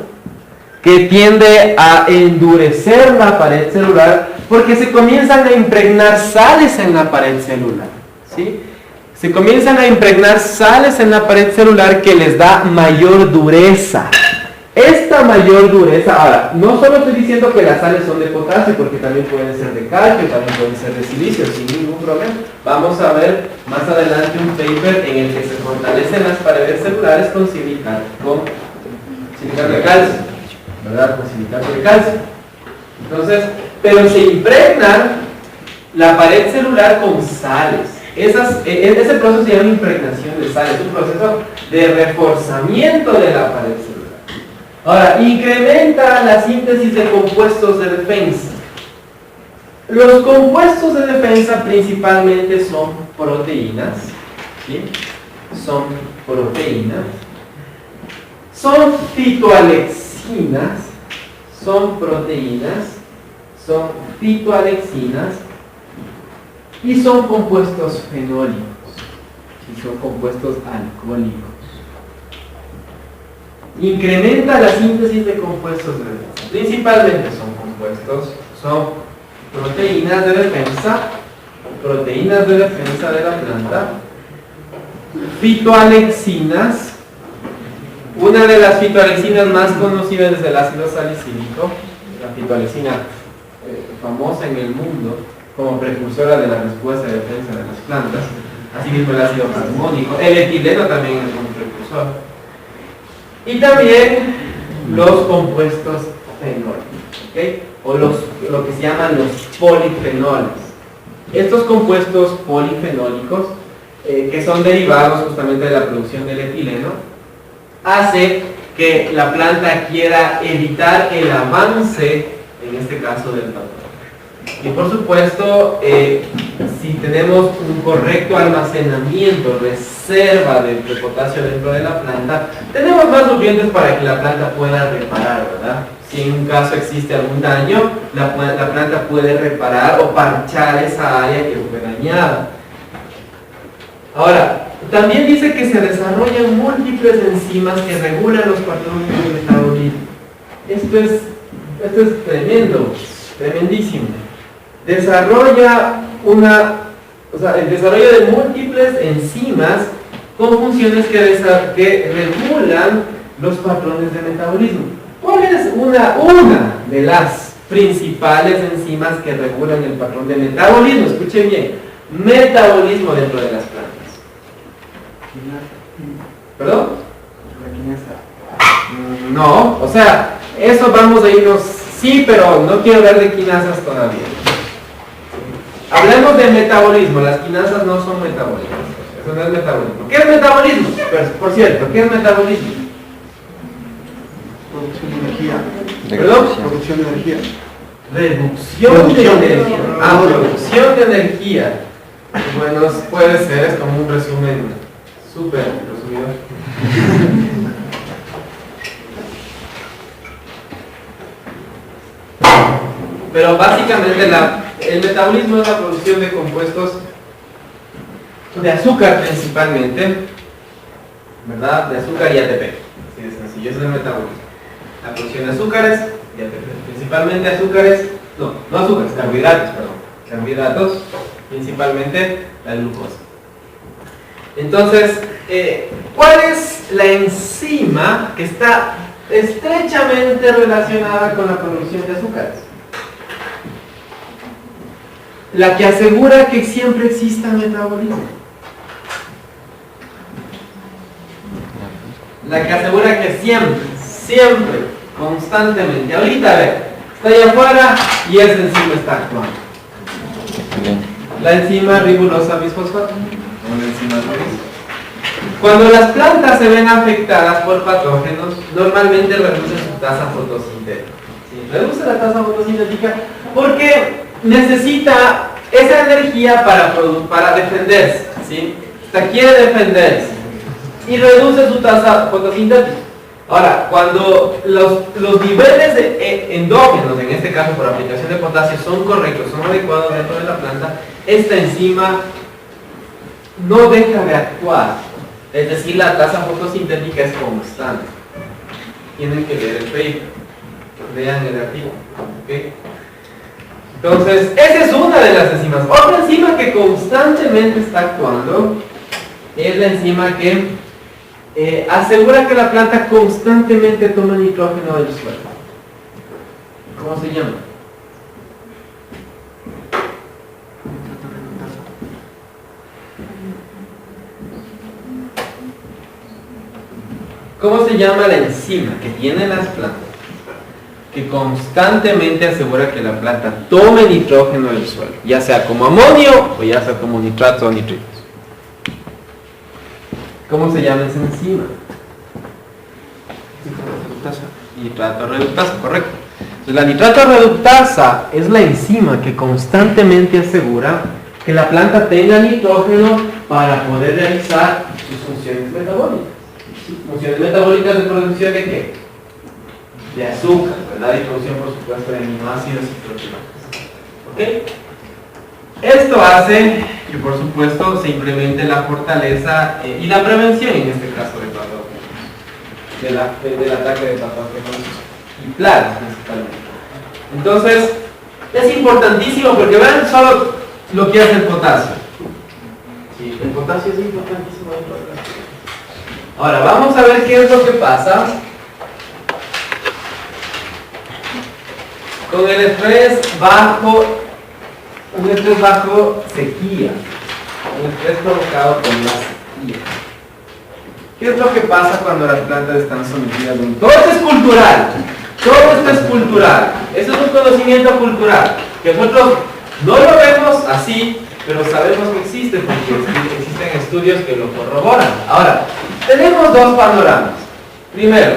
que tiende a endurecer la pared celular porque se comienzan a impregnar sales en la pared celular, ¿sí? Se comienzan a impregnar sales en la pared celular que les da mayor dureza. Esta mayor dureza, ahora, no solo estoy diciendo que las sales son de potasio, porque también pueden ser de calcio, también pueden ser de silicio, sin ningún problema. Vamos a ver más adelante un paper en el que se fortalecen las paredes celulares con silicato de calcio, ¿verdad? Con silicato de calcio. Entonces, pero se impregna la pared celular con sales. Ese proceso se llama impregnación de sales, es un proceso de reforzamiento de la pared celular. Ahora, incrementa la síntesis de compuestos de defensa. Los compuestos de defensa principalmente son proteínas, ¿sí? Son proteínas, son fitoalexinas, son proteínas, son fitoalexinas y son compuestos fenólicos, ¿sí? Son compuestos alcohólicos. Incrementa la síntesis de compuestos de defensa. Principalmente son proteínas de defensa de la planta, fitoalexinas. Una de las fitoalexinas más conocidas es el ácido salicílico, la fitoalexina famosa en el mundo como precursora de la respuesta de defensa de las plantas. Asimismo el ácido plasmónico, el etileno también es un precursor. Y también los compuestos fenólicos, ¿okay? O lo que se llaman los polifenoles. Estos compuestos polifenólicos, que son derivados justamente de la producción del etileno, hace que la planta quiera evitar el avance, en este caso, del patógeno. Y por supuesto, si tenemos un correcto almacenamiento, reserva de potasio dentro de la planta, tenemos más nutrientes para que la planta pueda reparar, ¿verdad? Si en un caso existe algún daño, la planta puede reparar o parchar esa área que fue dañada. Ahora, también dice que se desarrollan múltiples enzimas que regulan los patrones de metabolismo. Esto es tremendo, tremendísimo. Desarrolla el desarrollo de múltiples enzimas con funciones que regulan los patrones de metabolismo. ¿Cuál es una de las principales enzimas que regulan el patrón de metabolismo? Escuchen bien, metabolismo dentro de las plantas. ¿Perdón? No, o sea, eso vamos a irnos, sí, pero no quiero hablar de quinasas todavía. Hablemos de metabolismo, las quinasas no son metabolismo, eso no es metabolismo. ¿Qué es metabolismo? Por cierto, ¿qué es metabolismo? Producción de energía. ¿Perdón? Producción de energía. Reducción de energía. Producción de energía. Bueno, puede ser, es como un resumen súper resumido. Pero básicamente el metabolismo es la producción de compuestos de azúcar principalmente, ¿verdad? De azúcar y ATP. Así de sencillo, ese es el metabolismo. La producción de azúcares y ATP. Principalmente azúcares, no azúcares, carbohidratos, perdón. Carbohidratos, principalmente la glucosa. Entonces, ¿cuál es la enzima que está estrechamente relacionada con la producción de azúcares? La que asegura que siempre exista metabolismo. La que asegura que siempre, constantemente. Ahorita, a ver, está allá afuera y esa enzima está actuando. La enzima ribosa bisfosfato. O la enzima ribosa. Cuando las plantas se ven afectadas por patógenos, normalmente reduce su tasa fotosintética. ¿Sí? Reduce la tasa fotosintética porque necesita esa energía para defenderse. ¿Sí? O sea, quiere defenderse y reduce su tasa fotosintética. Ahora, cuando los niveles endógenos, en este caso por aplicación de potasio, son correctos, son adecuados dentro de la planta, esta enzima no deja de actuar. Es decir, la tasa fotosintética es constante. Tienen que leer el paper. Lean el artículo. ¿Okay? Entonces, esa es una de las enzimas. Otra enzima que constantemente está actuando es la enzima que asegura que la planta constantemente toma nitrógeno del suelo. ¿Cómo se llama? ¿Cómo se llama la enzima que tienen las plantas que constantemente asegura que la planta tome nitrógeno del suelo, ya sea como amonio o ya sea como nitratos o nitritos? ¿Cómo se llama esa enzima? Nitrato reductasa, correcto. Entonces, la nitrato reductasa es la enzima que constantemente asegura que la planta tenga nitrógeno para poder realizar sus funciones metabólicas. Funciones metabólicas de producción de qué? De azúcar, ¿verdad? Y producción, por supuesto, de aminoácidos y proteínas. ¿Ok? Esto hace que, por supuesto, se implemente la fortaleza y la prevención, en este caso, de patógenos, del ataque de patógenos y plagas, principalmente. Entonces, es importantísimo porque vean solo lo que hace el potasio. Sí, el potasio es importantísimo dentro de la planta. Ahora, vamos a ver qué es lo que pasa con el estrés bajo, un estrés bajo sequía, un estrés provocado por la sequía. ¿Qué es lo que pasa cuando las plantas están sometidas a un... Todo esto es cultural, todo esto es cultural, eso es un conocimiento cultural, que nosotros no lo vemos así, pero sabemos que existe, porque existen estudios que lo corroboran. Ahora, tenemos dos panoramas. Primero,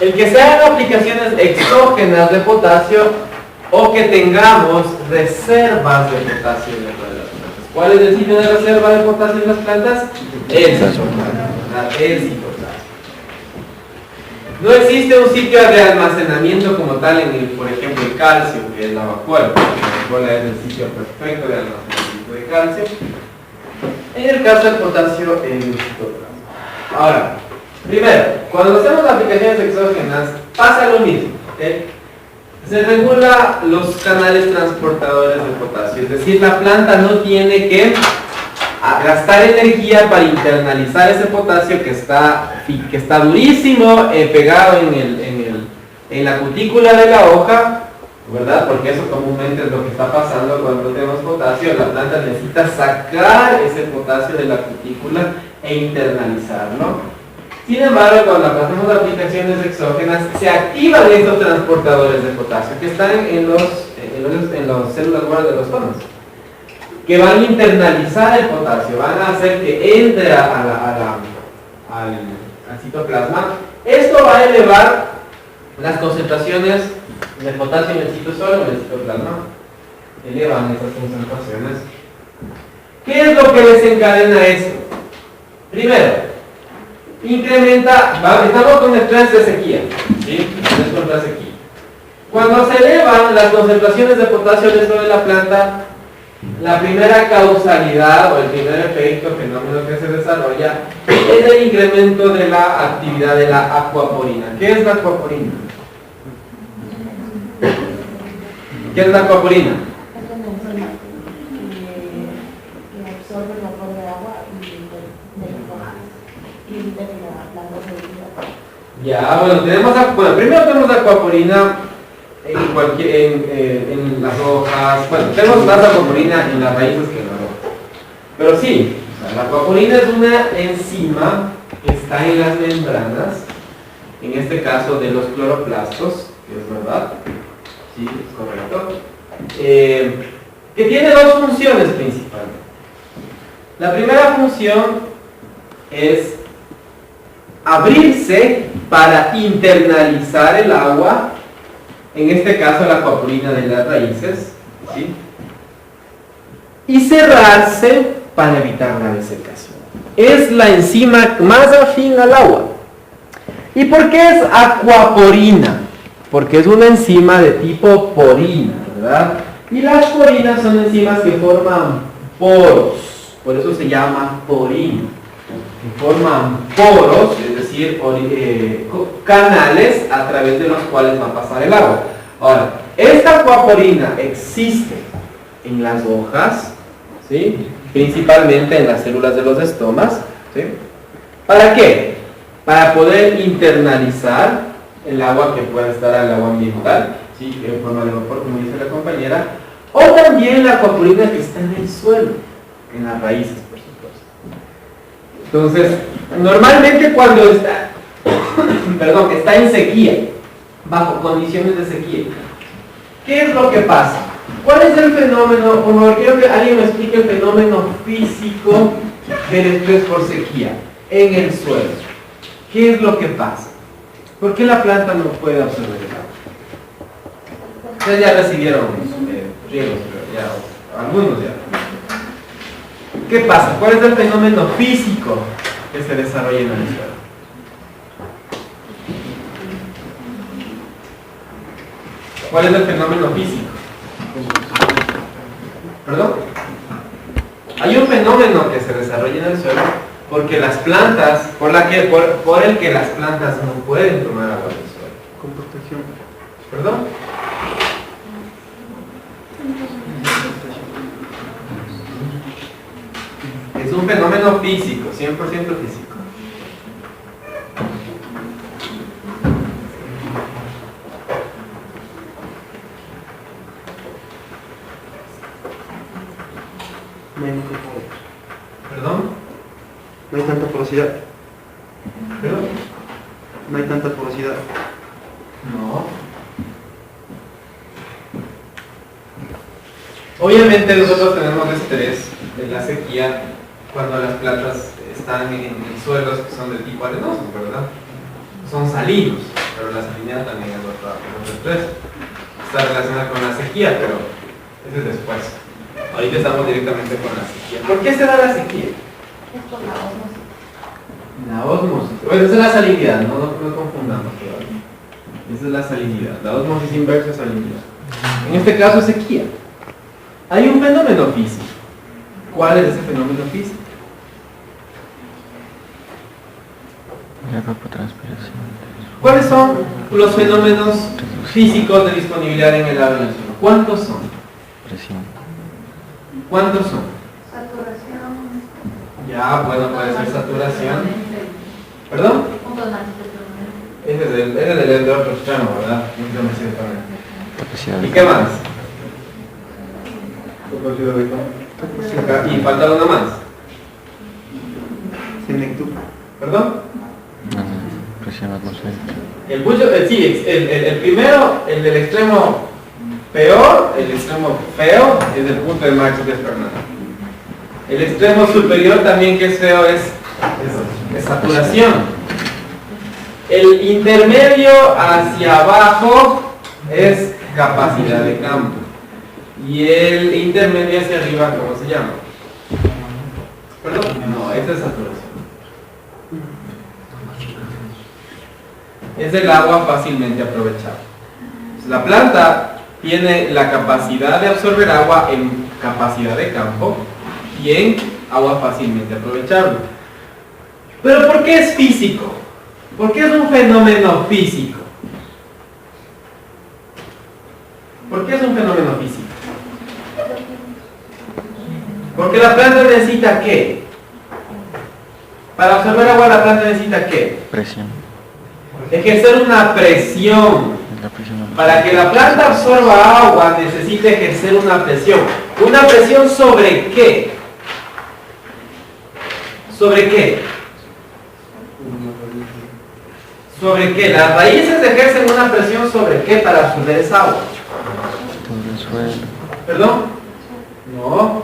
el que se hagan aplicaciones exógenas de potasio o que tengamos reservas de potasio dentro de las plantas. ¿Cuál es el sitio de reserva de potasio en las plantas? El citoplasma. No existe un sitio de almacenamiento como tal en el, por ejemplo, el calcio, que es la vacuola. La vacuola es el sitio perfecto de almacenamiento de calcio. En el caso del potasio, en el citoplasma. Ahora, primero, cuando hacemos aplicaciones exógenas, pasa lo mismo. ¿Okay? Se regula los canales transportadores de potasio, es decir, la planta no tiene que gastar energía para internalizar ese potasio que está durísimo, pegado en la cutícula de la hoja, ¿verdad? Porque eso comúnmente es lo que está pasando cuando tenemos potasio. La planta necesita sacar ese potasio de la cutícula e internalizarlo. Sin embargo, cuando hacemos aplicaciones exógenas, se activan estos transportadores de potasio que están en las células guarda de los tonos, que van a internalizar el potasio, van a hacer que entre al citoplasma. Esto va a elevar las concentraciones de potasio en el citosol o en el citoplasma. Elevan esas concentraciones. ¿Qué es lo que desencadena esto? Primero, incrementa, estamos con estrés de sequía, ¿sí? Estrés contra sequía. Cuando se elevan las concentraciones de potasio dentro de la planta, la primera causalidad o el primer efecto, fenómeno que se desarrolla, es el incremento de la actividad de la acuaporina. ¿Qué es la acuaporina? ¿Qué es la acuaporina? Ya, bueno, primero tenemos acuaporina en las hojas, bueno, tenemos más acuaporina en las raíces que en las hojas. Pero sí, la acuaporina es una enzima que está en las membranas, en este caso de los cloroplastos, que es verdad, sí, es correcto, que tiene dos funciones principalmente. La primera función es abrirse para internalizar el agua, en este caso la acuaporina de las raíces, ¿sí? Y cerrarse para evitar la desecación. Es la enzima más afín al agua. ¿Y por qué es acuaporina? Porque es una enzima de tipo porina, ¿verdad? Y las porinas son enzimas que forman poros, por eso se llama porina. Que forman poros, es decir, canales a través de los cuales va a pasar el agua. Ahora, esta acuaporina existe en las hojas, ¿sí? Principalmente en las células de los estomas, ¿sí? ¿Para qué? Para poder internalizar el agua que pueda estar al agua ambiental, ¿sí? En forma de vapor, como dice la compañera, o también la acuaporina que está en el suelo, en las raíces, por supuesto. Entonces, normalmente cuando está, está en sequía, bajo condiciones de sequía, ¿qué es lo que pasa? ¿Cuál es el fenómeno? Por favor, quiero que alguien me explique el fenómeno físico del estrés por sequía en el suelo. ¿Qué es lo que pasa? ¿Por qué la planta no puede absorber el agua? Ustedes ya recibieron riegos, pero ya, algunos ya. ¿Qué pasa? ¿Cuál es el fenómeno físico que se desarrolla en el suelo? ¿Cuál es el fenómeno físico? ¿Perdón? Hay un fenómeno que se desarrolla en el suelo porque las plantas, por el que las plantas no pueden tomar agua del suelo. Con protección. ¿Perdón? Es un fenómeno físico, 100% físico. No hay mucha porosidad. ¿Perdón? No hay tanta porosidad. ¿Perdón? No hay tanta porosidad. No. Obviamente nosotros tenemos estrés en la sequía cuando las plantas están en suelos que son de tipo arenoso, ¿verdad? Son salinos, pero la salinidad también es otro estrés. Está relacionada con la sequía, pero ese es después. Ahorita estamos directamente con la sequía. ¿Por qué se da la sequía? Es por la osmosis. La osmosis. Bueno, esa es la salinidad, no confundamos todavía. Esa es la salinidad. La osmosis inversa es salinidad. En este caso es sequía. Hay un fenómeno físico. ¿Cuál es ese fenómeno físico? La evapotranspiración. ¿Cuáles son los fenómenos físicos de disponibilidad en el agua en el suelo? ¿Cuántos son? Presión. ¿Cuántos son? Saturación. Ya, bueno, puede ser saturación. ¿Perdón? Ese es el otro extremo, ¿verdad? Capacidad ¿Y de qué más? Y falta una más. Senectud. ¿Perdón? presión atmosférica. El primero, el del extremo peor, el extremo feo, es el punto de Max de Fernando. El extremo superior también que es feo es saturación. El intermedio hacia abajo es capacidad de campo. Y el intermedio hacia arriba, ¿cómo se llama? ¿Perdón? No, esa es saturación. Es el agua fácilmente aprovechable. La planta tiene la capacidad de absorber agua en capacidad de campo y en agua fácilmente aprovechable. ¿Pero por qué es físico? ¿Por qué es un fenómeno físico? ¿Por qué es un fenómeno físico? Porque la planta necesita ¿qué? Para absorber agua la planta necesita ¿qué? Presión. Ejercer una presión. La presión Para que la planta absorba agua necesita ejercer una presión. ¿Una presión sobre qué? ¿Sobre qué? ¿Sobre qué? Las raíces ejercen una presión sobre qué para absorber esa agua. todo el suelo. ¿Perdón? No.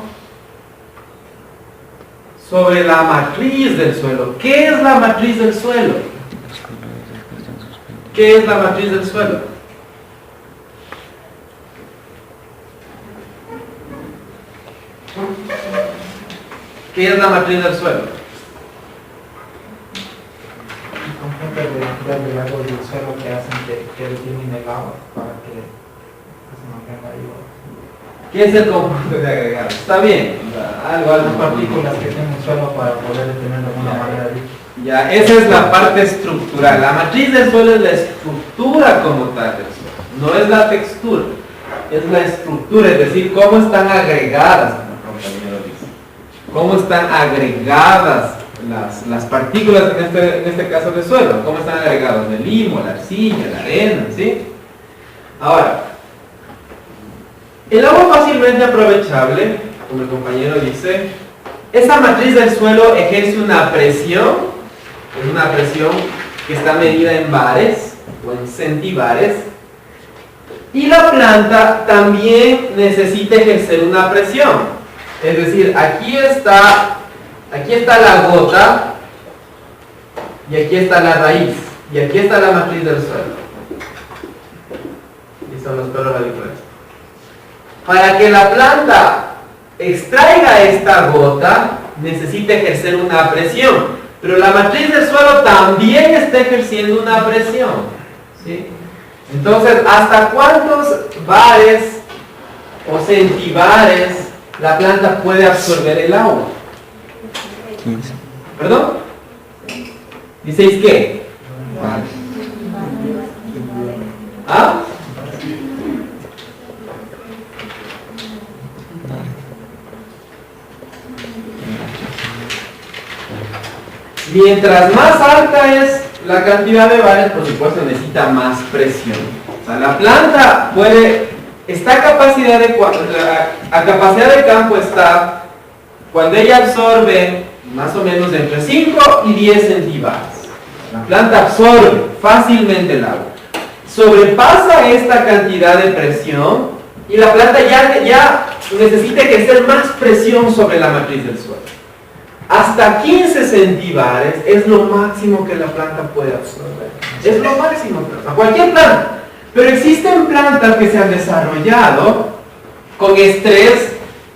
sobre la matriz del suelo. ¿Qué es la matriz del suelo? ¿Qué es la matriz del suelo? ¿Qué es la matriz del suelo? El conjunto de agregados del suelo que hacen que retienen el agua para que se mantenga vivo. ¿Qué es el conjunto de agregados? Está bien, algo Las partículas que tiene el suelo para poder detener de alguna manera. ya, esa es la parte estructural. La matriz del suelo es la estructura como tal del suelo, no es la textura, es la estructura, es decir, cómo están agregadas, como el compañero dice, cómo están agregadas las partículas en este caso del suelo, cómo están agregados el limo, la arcilla, la arena, ¿sí? Ahora, el agua fácilmente aprovechable, como el compañero dice, esa matriz del suelo ejerce una presión, es una presión que está medida en bares o en centibares, y la planta también necesita ejercer una presión. Es decir, aquí está la gota, y aquí está la raíz, y aquí está la matriz del suelo. Y son los pelos de diferencia. Para que la planta extraiga esta gota, necesita ejercer una presión. Pero la matriz del suelo también está ejerciendo una presión, ¿sí? Entonces, ¿hasta cuántos bares o centibares la planta puede absorber el agua? 15. ¿Perdón? ¿Diceis qué? ¿Ah? Mientras más alta es la cantidad de bares, por supuesto necesita más presión. O sea, la planta a capacidad de campo está cuando ella absorbe más o menos entre 5 y 10 centibares. La planta absorbe fácilmente el agua. Sobrepasa esta cantidad de presión y la planta ya necesita ejercer más presión sobre la matriz del suelo. Hasta 15 centibares es lo máximo que la planta puede absorber. Es lo máximo, a cualquier planta. Pero existen plantas que se han desarrollado con estrés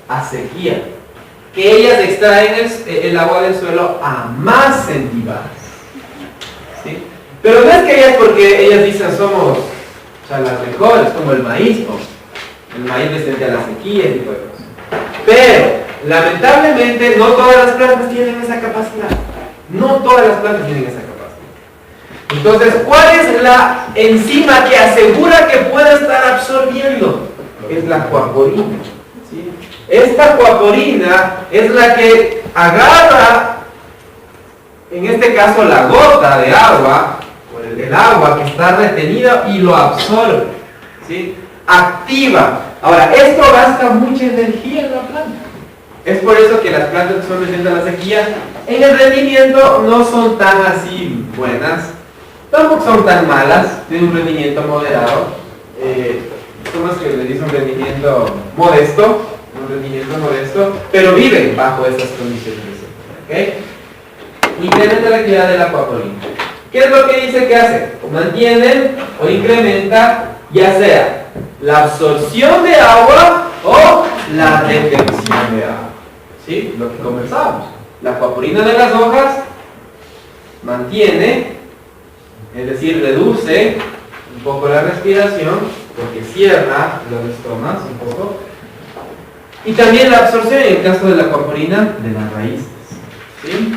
a sequía, que ellas extraen el agua del suelo a más centibares, ¿sí? Pero no es que ellas, porque ellas dicen somos las mejores, como el maíz, ¿no? El maíz resiste a la sequía y tipo de cosas. Pero lamentablemente no todas las plantas tienen esa capacidad. No todas las plantas tienen esa capacidad. Entonces, ¿cuál es la enzima que asegura que pueda estar absorbiendo? Es la coaporina, ¿sí? Esta coaporina es la que agarra, en este caso, la gota de agua, o el agua que está retenida y lo absorbe, ¿sí? Activa. Ahora, esto gasta mucha energía en la planta. Es por eso que las plantas que son resistentes a la sequía, en el rendimiento no son tan así buenas, tampoco son tan malas, tienen un rendimiento moderado. ¿Cómo es que le dice un rendimiento modesto? Pero viven bajo esas condiciones, ¿ok? Incrementa la actividad de la coaporina. ¿Qué es lo que dice que hace? Mantiene o incrementa ya sea la absorción de agua o la retención de agua, ¿sí? Lo que conversamos. La coaporina de las hojas mantiene, es decir, reduce un poco la respiración, porque cierra los estomas un poco, y también la absorción en el caso de la coaporina de las raíces, ¿sí?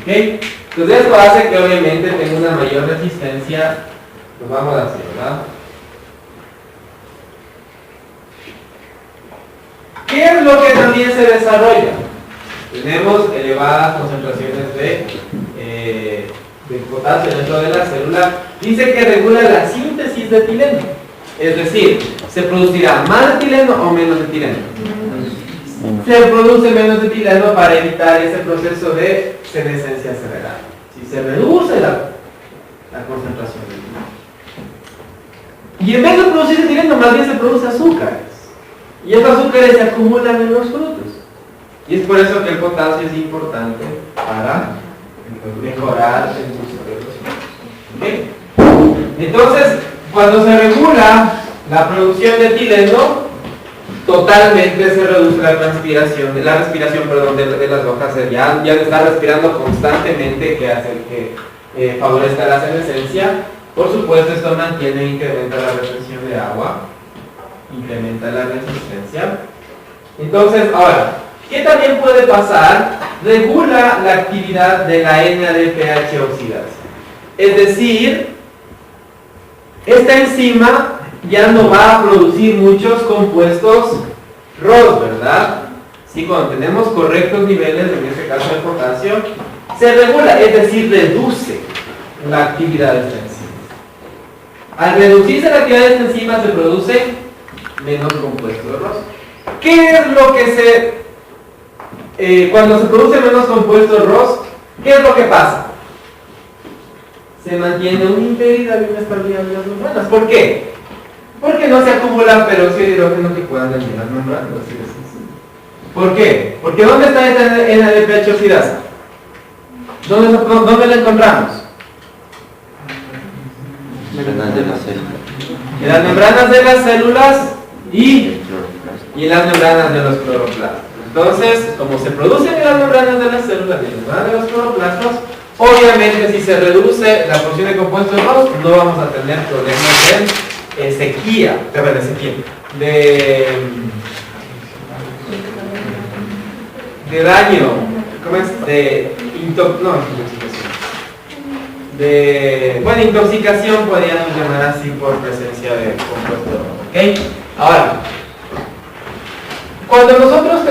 ¿Ok? Entonces esto hace que obviamente tenga una mayor resistencia. Lo vamos a hacer, ¿verdad? ¿Qué es lo que también se desarrolla? Tenemos elevadas concentraciones de potasio dentro de la célula. Dice que regula la síntesis de etileno. Es decir, ¿se producirá más etileno o menos etileno? Se produce menos etileno para evitar ese proceso de senescencia cerebral. Si se reduce la concentración de etileno. Y en vez de producir etileno, más bien se produce azúcares. Y esos azúcares se acumulan en los frutos. Y es por eso que el potasio es importante para mejorar el uso de los. ¿Okay? Entonces, cuando se regula la producción de etileno, totalmente se reduce la respiración de las hojas. Ya de estar respirando constantemente, que hace que favorezca la senescencia. Por supuesto, esto mantiene e incrementa la retención de agua, incrementa la resistencia. Entonces, ahora, ¿qué también puede pasar? Regula la actividad de la NADPH oxidasa. Es decir, esta enzima ya no va a producir muchos compuestos ROS, ¿verdad? Sí, cuando tenemos correctos niveles, en este caso de potasio, se regula, es decir, reduce la actividad de esta enzima. Al reducirse la actividad de esta enzima se produce menos compuestos ROS. ¿Qué es lo que cuando se produce menos compuestos ROS, qué es lo que pasa? Se mantiene una integridad y una estabilidad de las membranas. ¿Por qué? Porque no se acumula peróxido de hidrógeno que puedan dañar las membranas. ¿Por qué? Porque ¿dónde está esta NADPH oxidasa? ¿Dónde la encontramos? En las membranas de las células y en las membranas de los cloroplastos. Entonces, como se producen en las membranas de las células y en las membranas de los cloroplastos, obviamente si se reduce la porción de compuestos ROS, no vamos a tener problemas de sequía, de daño, ¿cómo es? Intoxicación podríamos llamar así por presencia de compuestos ROS, ¿ok? Ahora, cuando nosotros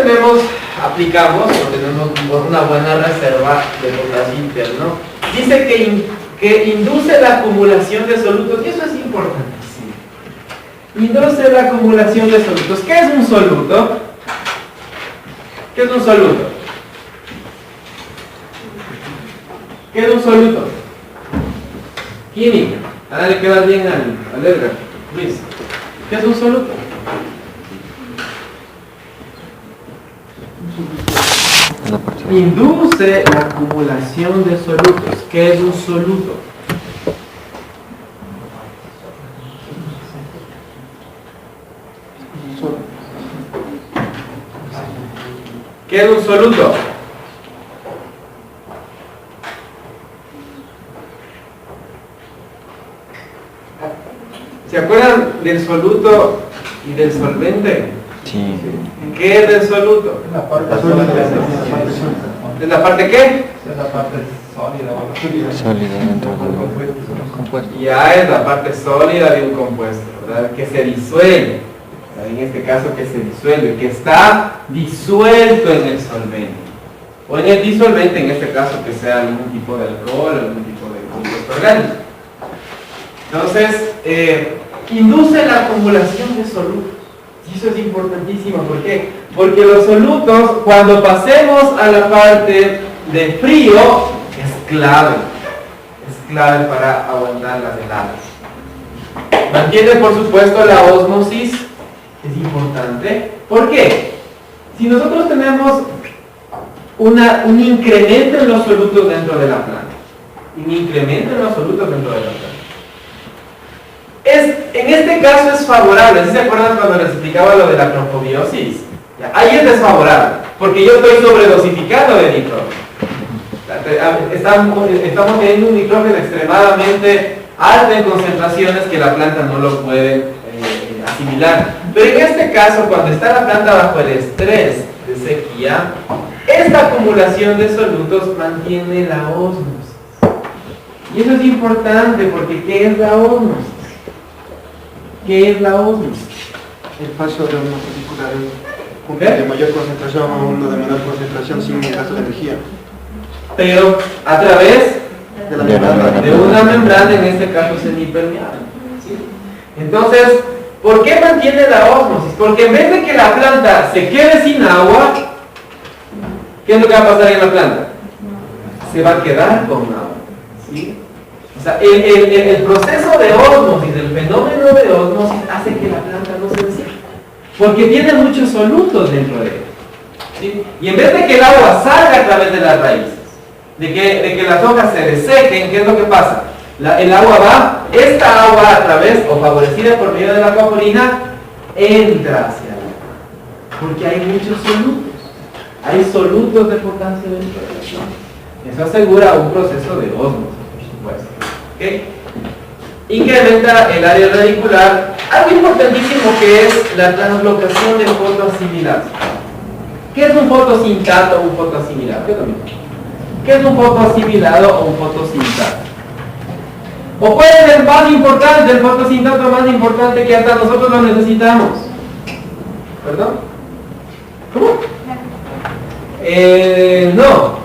aplicamos o tenemos una buena reserva de potasio interno, dice que induce la acumulación de solutos, y eso es importantísimo. Induce la acumulación de solutos. ¿Qué es un soluto? ¿Qué es un soluto? ¿Qué es un soluto? Química. Ahora le queda bien al Edgar. Luis. ¿Qué es un soluto? Induce la acumulación de solutos. ¿Qué es un soluto? ¿Qué es un soluto? ¿Se acuerdan del soluto y del solvente? Sí. ¿Qué es el soluto? Es la parte sólida. ¿Es la parte qué? Es la parte sólida. Sólido dentro del compuesto. Ya es la parte sólida de un compuesto, ¿verdad? Que se disuelve. En este caso que se disuelve, que está disuelto en el solvente. O en el disolvente, en este caso que sea algún tipo de alcohol, algún tipo de compuesto orgánico. Entonces, induce la acumulación de solutos. Y eso es importantísimo. ¿Por qué? Porque los solutos, cuando pasemos a la parte de frío, es clave. Es clave para aguantar las heladas. Mantiene, por supuesto, la ósmosis. Es importante. ¿Por qué? Si nosotros tenemos un incremento en los solutos dentro de la planta, en este caso es favorable. ¿Sí se acuerdan cuando les explicaba lo de la crofobiosis? Ahí es desfavorable, porque yo estoy sobredosificando de nitrógeno. Estamos teniendo un nitrógeno extremadamente alto en concentraciones que la planta no lo puede asimilar. Pero en este caso, cuando está la planta bajo el estrés de sequía, esta acumulación de solutos mantiene la ósmosis. Y eso es importante, porque ¿qué es la ósmosis? ¿Qué es la ósmosis? El paso de una partícula de mayor concentración a uno de menor concentración sin gasto de energía. Pero a través De la membrana. de una membrana, en este caso semipermeable. ¿Sí? Entonces, ¿por qué mantiene la ósmosis? Porque en vez de que la planta se quede sin agua, ¿qué es lo que va a pasar en la planta? Se va a quedar con agua. ¿Sí? O sea, el proceso de ósmosis, el fenómeno de ósmosis hace que la planta no se deshiga. Porque tiene muchos solutos dentro de ella. ¿sí? Y en vez de que el agua salga a través de las raíces, de que las hojas se desequen, ¿qué es lo que pasa? El agua va, esta agua a través, o favorecida por medio de la acuaporina, entra hacia adentro, porque hay muchos solutos. Hay solutos de potasio dentro de las hojas. Eso asegura un proceso de ósmosis, por supuesto. ¿Okay? Incrementa el área radicular. Algo importantísimo que es la translocación del fotoasimilado. ¿Qué es un fotosintato o un fotoasimilado? ¿Qué es lo mismo? ¿Qué es un fotoasimilado o un fotosintato? O puede ser más importante, el fotosintato más importante que hasta nosotros lo necesitamos. ¿Perdón? ¿Cómo? No.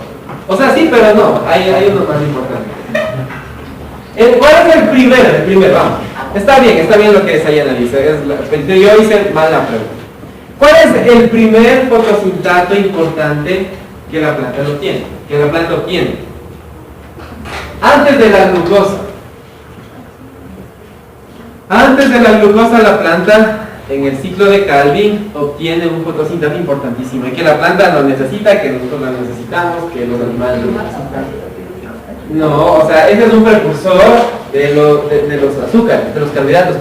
O sea, sí, pero no. Hay uno más importante. ¿Cuál es el primero? Vamos. Está bien lo que Sayana dice. Yo hice mal la pregunta. ¿Cuál es el primer fotosintato importante que la planta obtiene? Antes de la glucosa. Antes de la glucosa, la planta en el ciclo de Calvin obtiene un fotosintato importantísimo y que la planta lo necesita, que nosotros lo necesitamos, que los animales lo necesitan. No, o sea, ese es un precursor de los azúcares, de los carbohidratos.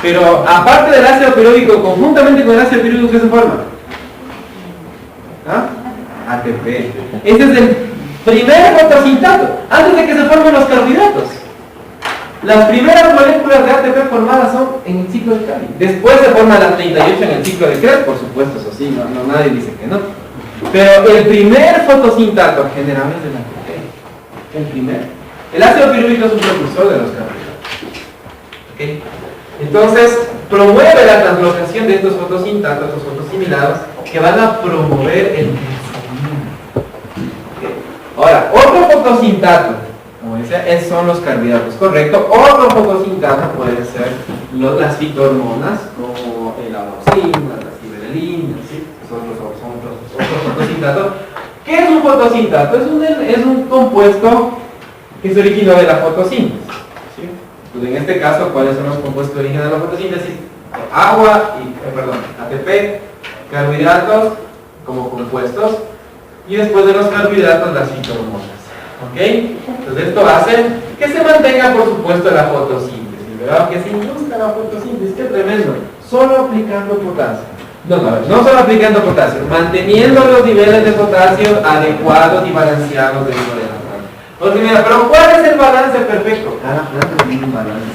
Pero aparte del ácido piruvico, conjuntamente con el ácido piruvico, ¿qué se forma? ¿Ah? ATP. Ese es el primer fotosintato, antes de que se formen los carbohidratos. Las primeras moléculas de ATP formadas son en el ciclo de Calvin. Después se forma la 38 en el ciclo de Krebs, por supuesto, eso sí, no, nadie dice que no. Pero el primer fotosintato general es del ATP. El primero. El ácido piruvico es un precursor de los carbohidratos. ¿Okay? Entonces, promueve la translocación de estos fotosintatos, estos fotosimilados, que van a promover el crecimiento. ¿Okay? Ahora, otro fotosintato, como decía, son los carbohidratos, correcto. Otro fotosintato puede ser las fitohormonas, como el auxina, la ciberelina, ¿sí? Son otros fotosintatos. ¿Qué es un fotosintato? Es un compuesto que se originó de la fotosíntesis. ¿Sí? Pues en este caso, ¿cuáles son los compuestos que originan de la fotosíntesis? Agua ATP, carbohidratos como compuestos, y después de los carbohidratos las fitohormonas. ¿Ok? Entonces esto hace que se mantenga, por supuesto, la fotosíntesis, ¿verdad? Que se induzca la fotosíntesis, qué tremendo. Solo aplicando potasio. No solo aplicando potasio, manteniendo los niveles de potasio adecuados y balanceados dentro de la planta. Porque mira, pero ¿cuál es el balance perfecto? Cada planta tiene un balance.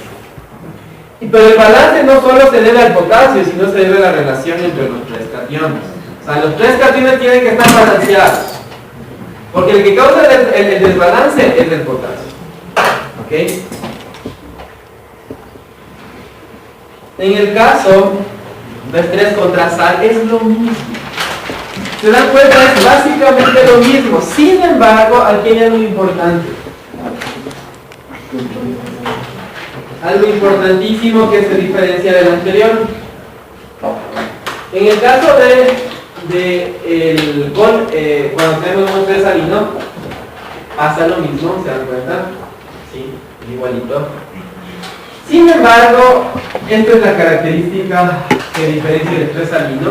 Pero el balance no solo se debe al potasio, sino se debe a la relación entre los tres cationes. O sea, los tres cationes tienen que estar balanceados. Porque el que causa el desbalance es el potasio. ¿Ok? En el caso de estrés contra sal es lo mismo. ¿Se dan cuenta? Es básicamente lo mismo. Sin embargo, aquí hay algo importante. Algo importantísimo que se diferencia del anterior. En el caso cuando tenemos un estrés salino, pasa lo mismo, ¿se dan cuenta? Sí, igualito. Sin embargo, esta es la característica que diferencia el estrés salino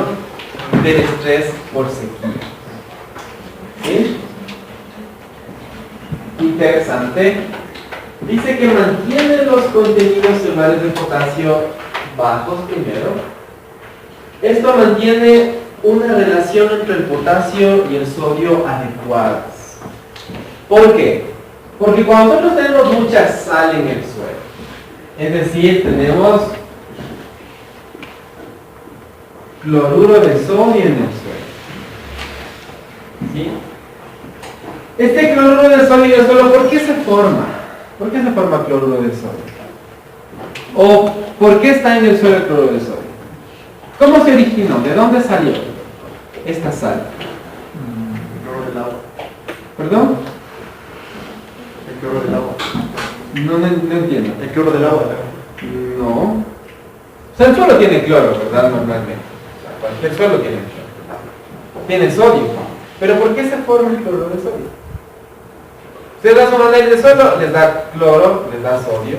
del estrés por sequía. ¿Sí? Interesante. Dice que mantiene los contenidos celulares de potasio bajos primero. Esto mantiene una relación entre el potasio y el sodio adecuadas. ¿Por qué? Porque cuando nosotros tenemos mucha sal en el suelo, es decir, tenemos cloruro de sodio en el suelo, ¿sí? Este cloruro de sodio en el suelo, ¿por qué se forma? ¿Por qué se forma cloruro de sodio? ¿O por qué está en el suelo el cloruro de sodio? ¿Cómo se originó? ¿De dónde salió esta sal? El cloro del agua. ¿Perdón? El cloro del agua. No entiendo. El cloro del agua. No. O sea, el suelo tiene cloro, ¿verdad? Normalmente. O sea, cualquier suelo tiene cloro. Tiene sodio. Pero ¿por qué se forma el cloro de sodio? Ustedes das un análisis de suelo, les da cloro, les da sodio.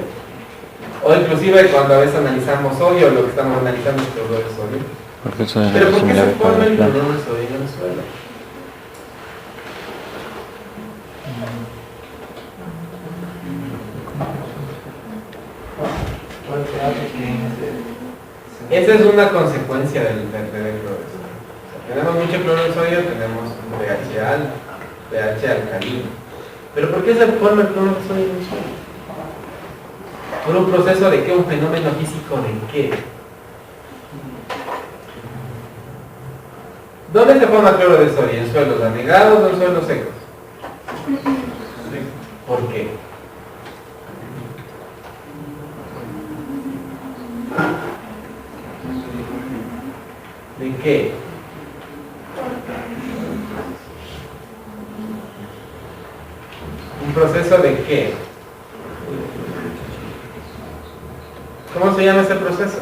O inclusive cuando a veces analizamos sodio, lo que estamos analizando es cloro de sodio. Porque eso es Pero ¿por qué se similar para forma el el plan. cloruro de sodio en el suelo? Porque hace que Esa es una consecuencia del cloruro de sodio. O sea, tenemos mucho cloruro de sodio, tenemos un pH alto, pH alcalino. ¿Pero por qué se forma el cloruro de sodio en el suelo? ¿Por un proceso de qué? ¿Un fenómeno físico de qué? ¿Dónde se forma cloruro de sodio? ¿En suelos anegados o en suelos secos? ¿Por qué? ¿De qué? ¿Un proceso de qué? ¿Cómo se llama ese proceso?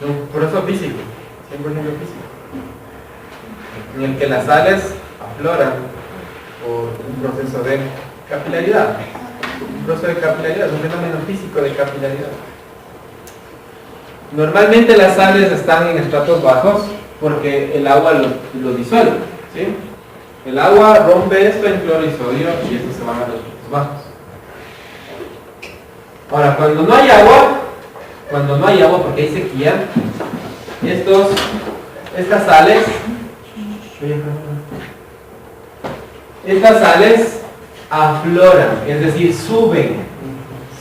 Un proceso físico, 100% físico, en el que las sales afloran por un proceso de capilaridad. Un proceso de capilaridad, un fenómeno físico de capilaridad. Normalmente las sales están en estratos bajos porque el agua lo disuelve, ¿sí? El agua rompe esto en cloro y sodio y estos se van a los estratos bajos. Ahora, cuando no hay agua porque hay sequía, estas sales afloran, es decir, suben,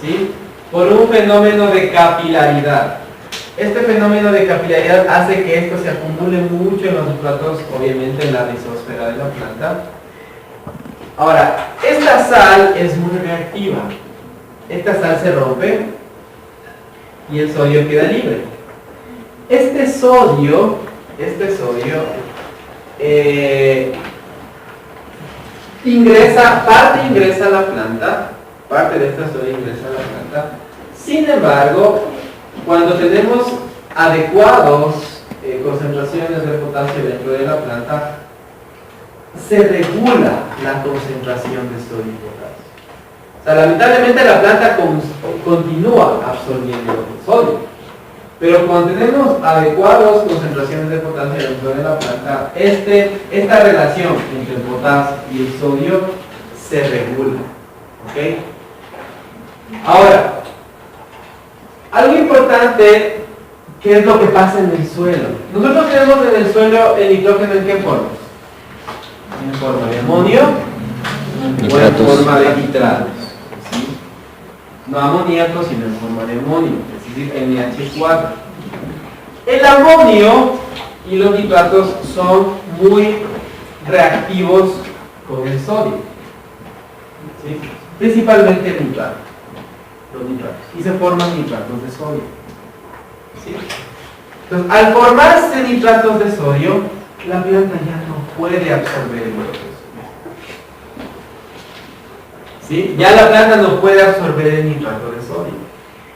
¿sí? Por un fenómeno de capilaridad. Este fenómeno de capilaridad hace que esto se acumule mucho en los sustratos, obviamente en la rizosfera de la planta. Ahora, esta sal es muy reactiva. Esta sal se rompe y el sodio queda libre. Este sodio ingresa a la planta, parte de esta sodio ingresa a la planta. Sin embargo, cuando tenemos adecuadas concentraciones de potasio dentro de la planta, se regula la concentración de sodio y potasio. O sea, lamentablemente la planta continúa absorbiendo sodio, pero cuando tenemos adecuadas concentraciones de potasio dentro de la planta, esta relación entre el potasio y el sodio se regula. ¿Ok? Ahora, algo importante, ¿qué es lo que pasa en el suelo? Nosotros tenemos en el suelo el nitrógeno ¿en qué forma? En forma de amonio o en forma de nitratos. ¿Sí? No amoníaco, sino en forma de amonio, es decir, NH4. El amonio y los nitratos son muy reactivos con el sodio. ¿Sí? Principalmente el nitrato. Los nitratos, y se forman nitratos de sodio. ¿Sí? Entonces, al formarse nitratos de sodio, la planta ya no puede absorber el nitrato de sodio. ¿Sí? Ya la planta no puede absorber el nitrato de sodio.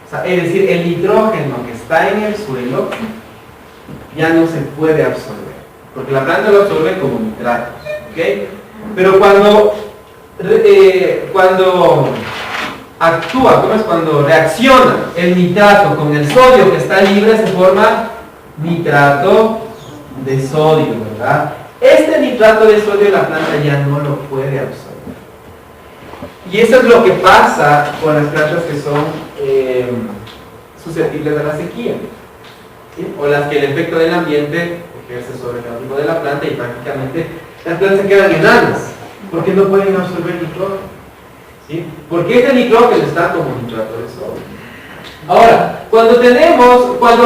O sea, es decir, el nitrógeno que está en el suelo ya no se puede absorber, porque la planta lo absorbe como nitratos. ¿Okay? Pero cuando actúa, ¿cómo es? Cuando reacciona el nitrato con el sodio que está libre, se forma nitrato de sodio, ¿verdad? Este nitrato de sodio la planta ya no lo puede absorber. Y eso es lo que pasa con las plantas que son susceptibles a la sequía, ¿sí? O las que el efecto del ambiente ejerce sobre el organismo de la planta y prácticamente las plantas se quedan enanas porque no pueden absorber nitrógeno. ¿Sí? Porque ese nitrógeno está como nitrato de sodio. Ahora, cuando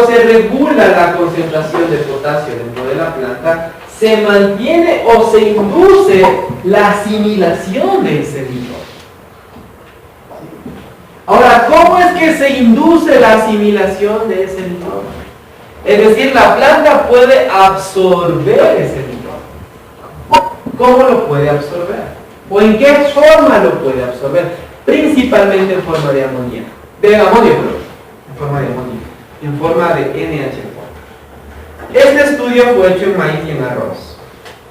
se regula la concentración de potasio dentro de la planta, se mantiene o se induce la asimilación de ese nitrógeno. Ahora, ¿cómo es que se induce la asimilación de ese nitrógeno? Es decir, la planta puede absorber ese nitrógeno. ¿Cómo lo puede absorber? ¿O en qué forma lo puede absorber? Principalmente en forma de amonía. De amonio, en forma de amonio. En forma de NH4. Este estudio fue hecho en maíz y en arroz.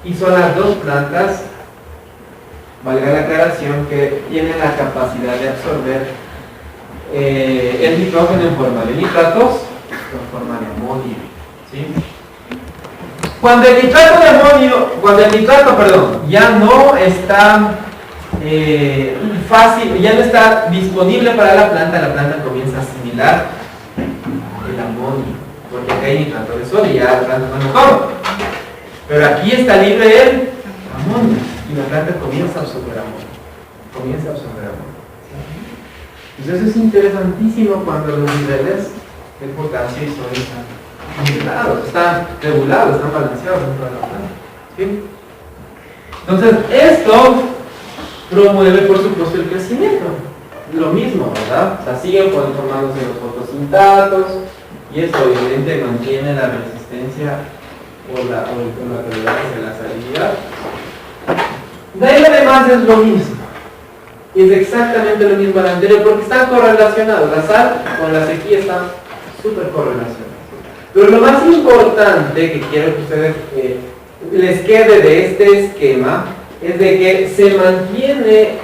Y son las dos plantas, valga la aclaración, que tienen la capacidad de absorber el nitrógeno en forma de nitratos con forma de amonio, ¿sí? Cuando el nitrato de amonio, ya no está fácil, ya no está disponible para la planta comienza a asimilar el amonio, porque acá hay nitrato de sodio y ya la planta no lo come. Pero aquí está libre el amonio y la planta comienza a absorber amonio. Entonces es interesantísimo cuando los niveles de potasio y sodio están nivelados, están regulados, están balanceados dentro de la planta, ¿sí? Entonces esto promueve por supuesto el crecimiento, lo mismo, ¿verdad? O sea, siguen formándose los fotosintatos y eso obviamente mantiene la resistencia o la tolerancia de la salinidad. De ahí además es lo mismo, y es exactamente lo mismo al anterior porque están correlacionados, la sal con la sequía están súper correlacionados. Pero lo más importante que quiero que ustedes les quede de este esquema es de que se mantiene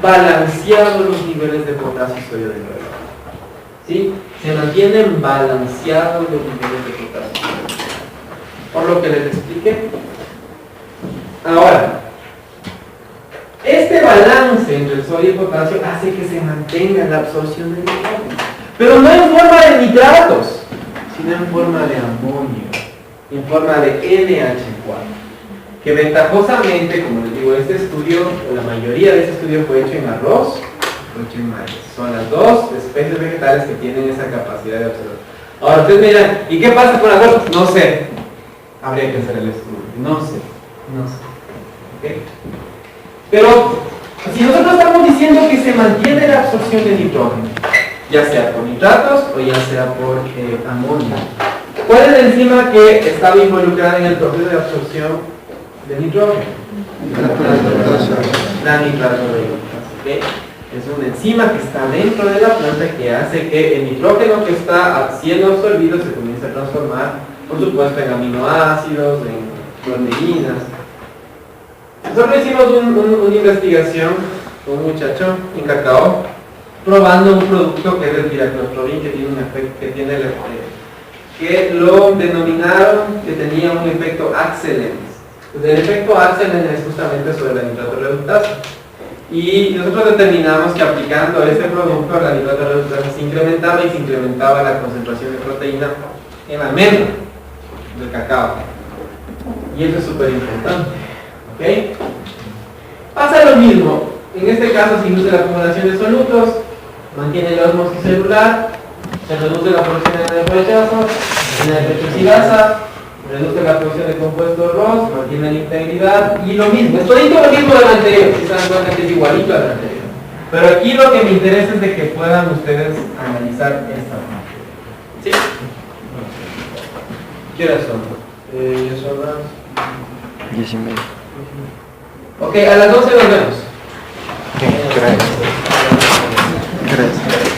balanceados los niveles de potasio y sodio dentro de la planta, ¿sí? Se mantienen balanceados los niveles de potasio y sodio, por lo que les expliqué. Ahora, este balance entre el sodio y el potasio hace que se mantenga la absorción de nitrógeno, pero no en forma de nitratos, sino en forma de amonio, en forma de NH4. Que ventajosamente, como les digo, este estudio, la mayoría de este estudio fue hecho en arroz, fue hecho en maíz. Son las dos especies vegetales que tienen esa capacidad de absorber. Ahora ustedes me dirán, ¿y qué pasa con arroz? No sé. Habría que hacer el estudio. No sé. ¿Okay? Pero si nosotros estamos diciendo que se mantiene la absorción de nitrógeno, ya sea por nitratos o ya sea por amonio, ¿cuál es la enzima que estaba involucrada en el proceso de absorción de nitrógeno? La nitratorreductasa, ¿okay? Es una enzima que está dentro de la planta que hace que el nitrógeno que está siendo absorbido se comience a transformar, por supuesto, en aminoácidos, en proteínas. Nosotros hicimos una investigación con un muchacho en cacao probando un producto que es el piraclostrobin, que tiene un efecto, que lo denominaron que tenía un efecto excelente. El efecto Axelen es justamente sobre la nitratorreductasa. Y nosotros determinamos que aplicando este producto, la nitratorreductasa se incrementaba y se incrementaba la concentración de proteína en la almendra del cacao. Y eso es súper importante. ¿Okay? Pasa lo mismo. En este caso se induce la acumulación de solutos, mantiene la osmosis celular, se reduce la producción de rechazo, en la petroxilasa, reduce la producción de compuestos ROS, mantiene la integridad y lo mismo. Es todito lo mismo del anterior, si se dan cuenta que es igualito al anterior. Pero aquí lo que me interesa es de que puedan ustedes analizar esta parte. ¿Sí? ¿Qué horas son? Ya son las 10:30. Ok, a las 12 nos vemos. Gracias.